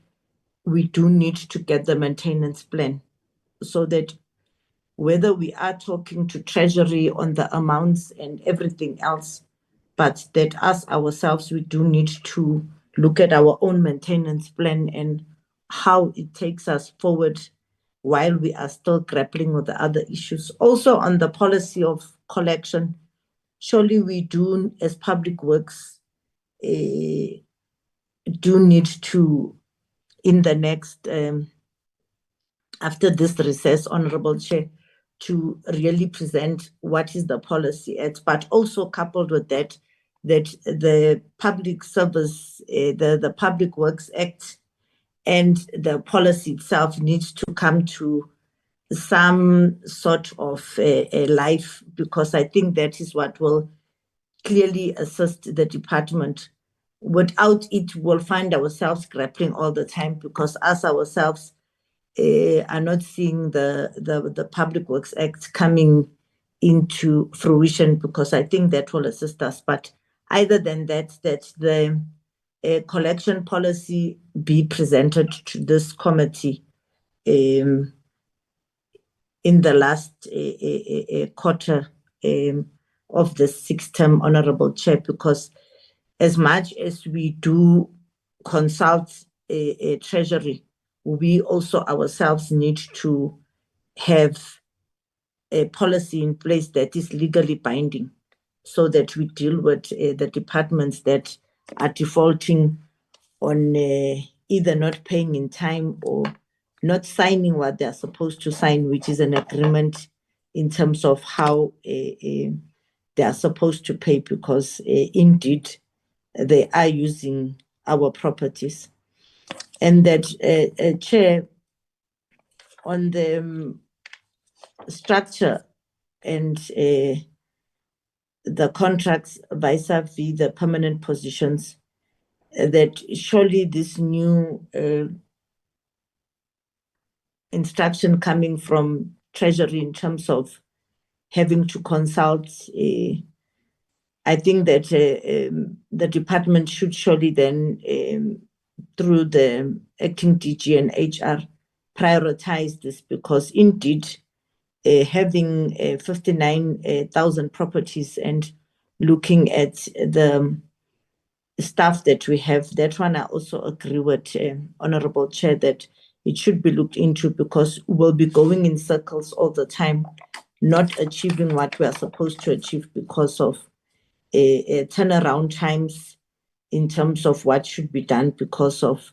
we do need to get the maintenance plan, so that whether we are talking to Treasury on the amounts and everything else, but that us ourselves, we do need to look at our own maintenance plan and how it takes us forward while we are still grappling with the other issues. Also on the policy of collection, surely we do, as Public Works, do need to, in the next, after this recess, Honorable Chair, to really present what is the policy at, but also coupled with that, that the Public Service, the Public Works Act and the policy itself needs to come to some sort of a life, because I think that is what will clearly assist the department. Without it, we'll find ourselves grappling all the time, because us ourselves are not seeing the Public Works Act coming into fruition, because I think that will assist us. But either than that, that the collection policy be presented to this committee in the last quarter of the 6th term, Honorable Chair, because as much as we do consult a Treasury, we also ourselves need to have a policy in place that is legally binding, so that we deal with the departments that are defaulting on either not paying in time or not signing what they're supposed to sign, which is an agreement in terms of how they are supposed to pay, because indeed they are using our properties. And that, Chair, on the structure and the contracts vis-a-vis the permanent positions, that surely this new instruction coming from Treasury in terms of having to consult, I think that the department should surely then, through the acting DG and HR, prioritize this, because indeed having 59,000 properties and looking at the staff that we have, that one I also agree with Honorable Chair that it should be looked into, because we'll be going in circles all the time, not achieving what we are supposed to achieve because of turnaround times in terms of what should be done, because of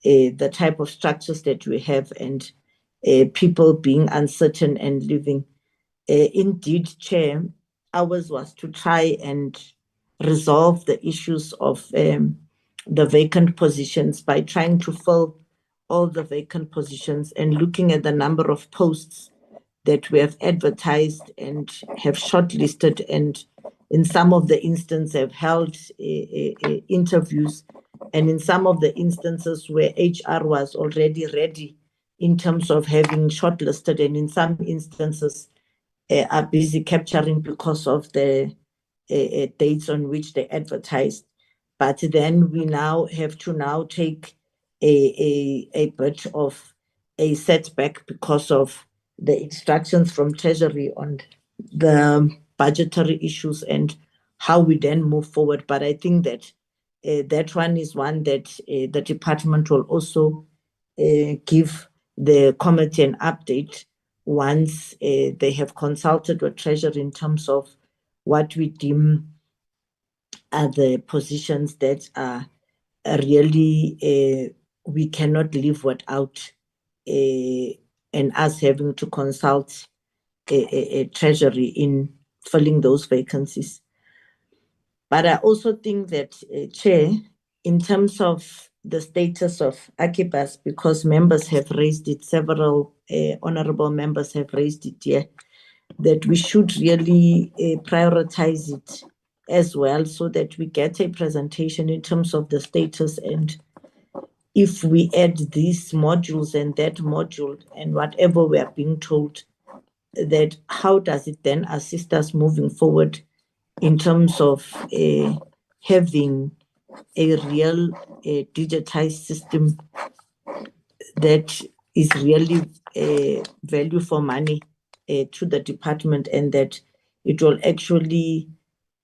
the type of structures that we have, and people being uncertain and leaving. Indeed, Chair, ours was to try and resolve the issues of the vacant positions by trying to fill all the vacant positions and looking at the number of posts that we have advertised and have shortlisted, and in some of the instances have held interviews, and in some of the instances where HR was already ready in terms of having shortlisted, and in some instances are busy capturing because of the dates on which they advertised. But then we now have to now take a bit of a setback because of the instructions from Treasury on the budgetary issues and how we then move forward. But I think that that one is one that the department will also give the committee an update once they have consulted with Treasury in terms of what we deem are the positions that are really we cannot live without, and us having to consult a Treasury in filling those vacancies. But I also think that, Chair, in terms of the status of Akibas, because members have raised it, several honorable members have raised it here, that we should really prioritize it as well, so that we get a presentation in terms of the status, and if we add these modules and that module and whatever we are being told, that how does it then assist us moving forward in terms of having a real digitized system that is really value for money to the department, and that it will actually,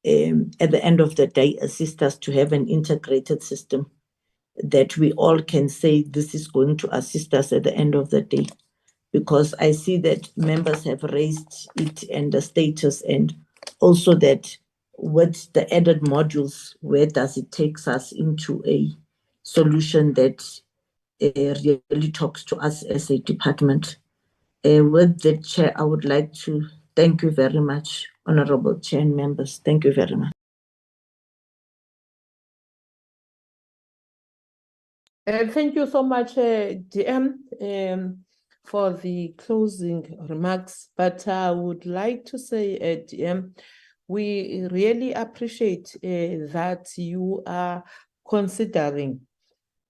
at the end of the day, assist us to have an integrated system that we all can say this is going to assist us at the end of the day. Because I see that members have raised it and the status, and also that with the added modules, where does it take us into a solution that really talks to us as a department. With the Chair, I would like to thank you very much, Honorable Chair and members. Thank you very much. Thank you so much, DM, for the closing remarks. But I would like to say, DM, we really appreciate that you are considering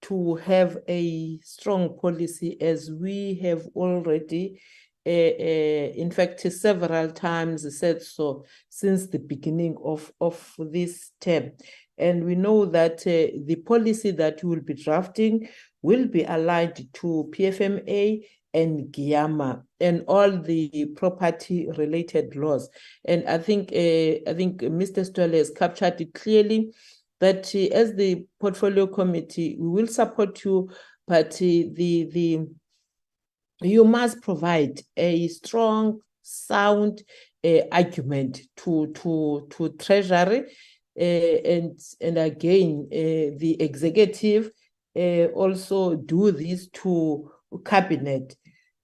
to have a strong policy, as we have already, in fact, several times said so since the beginning of this term. And we know that the policy that you will be drafting will be aligned to PFMA and GIAMA and all the property-related laws. And I think Mr. Stolle has captured it clearly, that as the portfolio committee, we will support you, but you must provide a strong, sound argument to Treasury, and again, the executive also do this to cabinet.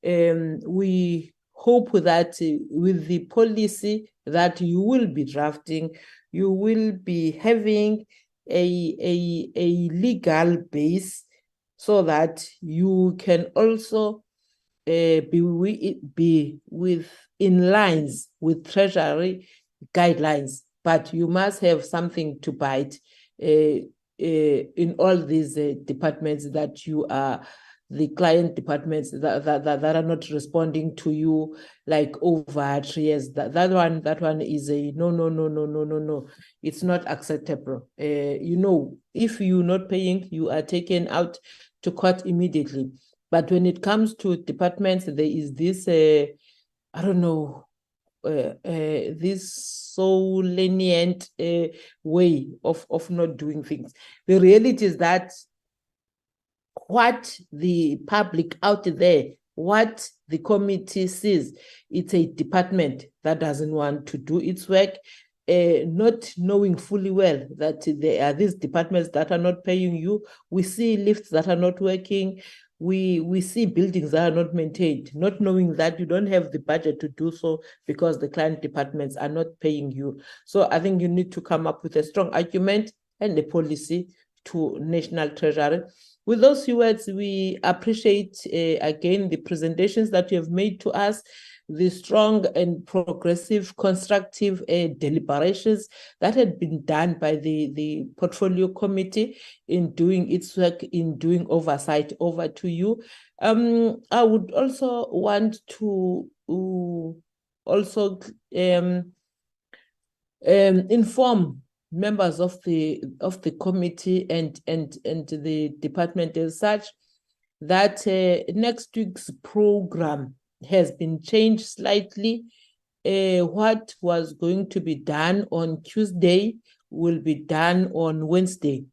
We hope that with the policy that you will be drafting, you will be having a legal base, so that you can also be in lines with Treasury guidelines. But you must have something to bite in all these departments that you are, the client departments that are not responding to you like over 3 years. That one is a no. It's not acceptable. If you're not paying, you are taken out to court immediately. But when it comes to departments, there is this this so lenient way of not doing things. The reality is that what the public out there, what the committee sees, it's a department that doesn't want to do its work, not knowing fully well that there are these departments that are not paying you. We see lifts that are not working. we see buildings that are not maintained, not knowing that you don't have the budget to do so because the client departments are not paying you. So I think you need to come up with a strong argument and a policy to National Treasury. With those few words, we appreciate again the presentations that you have made to us, the strong and progressive, constructive deliberations that had been done by the Portfolio Committee in doing its work, in doing oversight. Over to you. I would also want to also inform members of the committee and the department as such that next week's program has been changed slightly. What was going to be done on Tuesday will be done on Wednesday.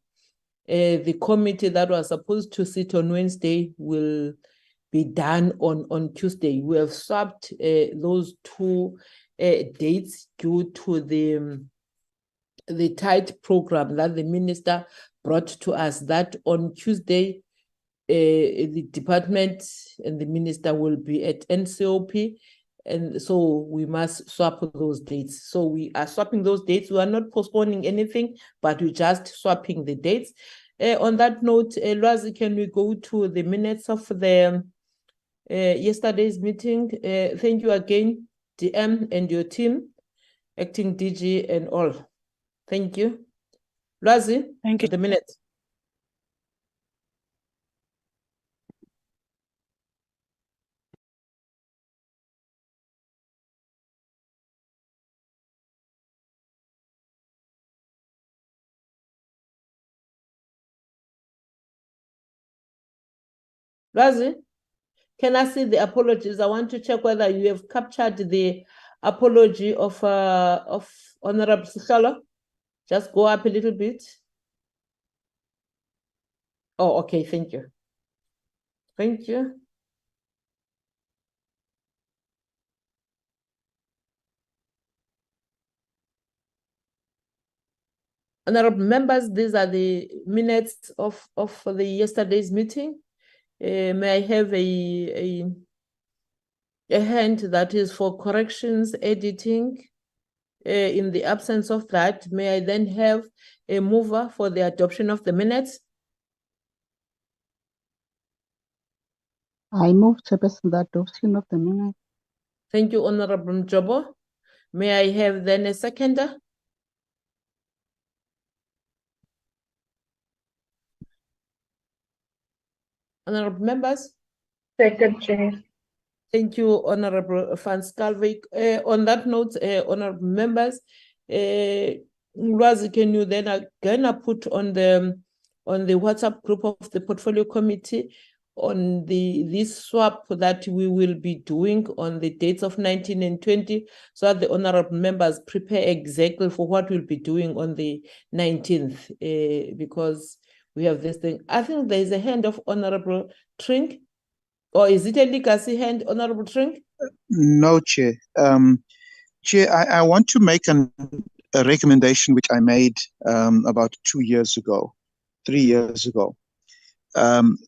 The committee that was supposed to sit on Wednesday will be done on Tuesday. We have swapped those two dates due to the tight program that the minister brought to us, that on Tuesday, the department and the minister will be at NCOP, and so we must swap those dates. So we are swapping those dates. We are not postponing anything, but we're just swapping the dates. On that note, Lwazi, can we go to the minutes of the yesterday's meeting? Thank you again, DM and your team, acting DG and all. Thank you. Lwazi, thank you. The minutes. Lwazi, can I see the apologies? I want to check whether you have captured the apology of Honorable Sikhala. Just go up a little bit. Oh, okay, thank you. Thank you. Honorable members, these are the minutes of the yesterday's meeting. May I have a hand that is for corrections, editing? In the absence of that, may I then have a mover for the adoption of the minutes? I move, Chairperson, the adoption of the minutes. Thank you, Honorable Mjobo. May I have then a seconder? Honorable members? Second, Chair. Thank you, Honorable Van Schalkwyk. On that note, honorable members, Lwazi, can you then again put on the WhatsApp group of the Portfolio Committee on this swap that we will be doing on the dates of 19 and 20, so that the honorable members prepare exactly for what we'll be doing on the 19th, because we have this thing. I think there is a hand of Honorable Trink. Or is it a legacy hand, Honorable Trink? No, Chair. Chair, I want to make a recommendation which I made about 3 years ago. And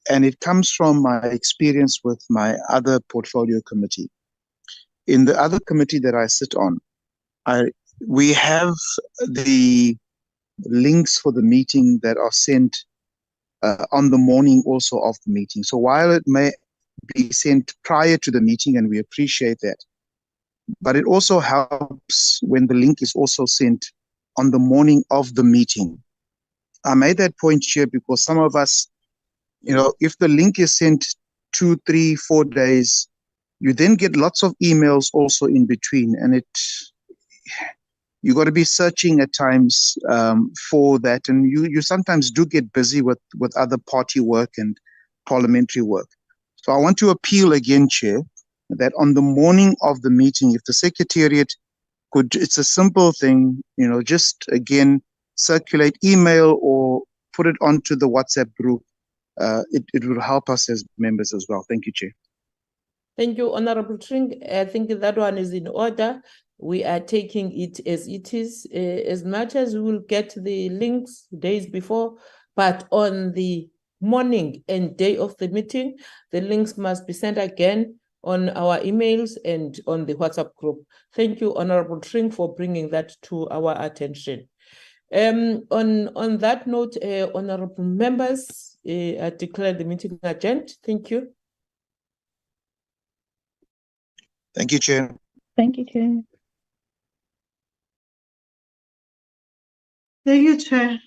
it comes from my experience with my other portfolio committee. In the other committee that I sit on, we have the links for the meeting that are sent on the morning also of the meeting. So while it may be sent prior to the meeting, and we appreciate that, but it also helps when the link is also sent on the morning of the meeting. I made that point here because some of us, if the link is sent 2, 3, 4 days, you then get lots of emails also in between, and you got to be searching at times for that, and you sometimes do get busy with other party work and parliamentary work. So I want to appeal again, Chair, that on the morning of the meeting, if the Secretariat could, it's a simple thing, just again circulate email or put it onto the WhatsApp group. It will help us as members as well. Thank you, Chair. Thank you, Honorable Trink. I think that one is in order. We are taking it as it is, as much as we will get the links days before, but on the morning and day of the meeting. The links must be sent again on our emails and on the WhatsApp group. Thank you, Honorable Tring, for bringing that to our attention. On that note, honorable members, I declare the meeting adjourned. Thank you. Thank you, Chair. Thank you, Chair. Thank you, Chair.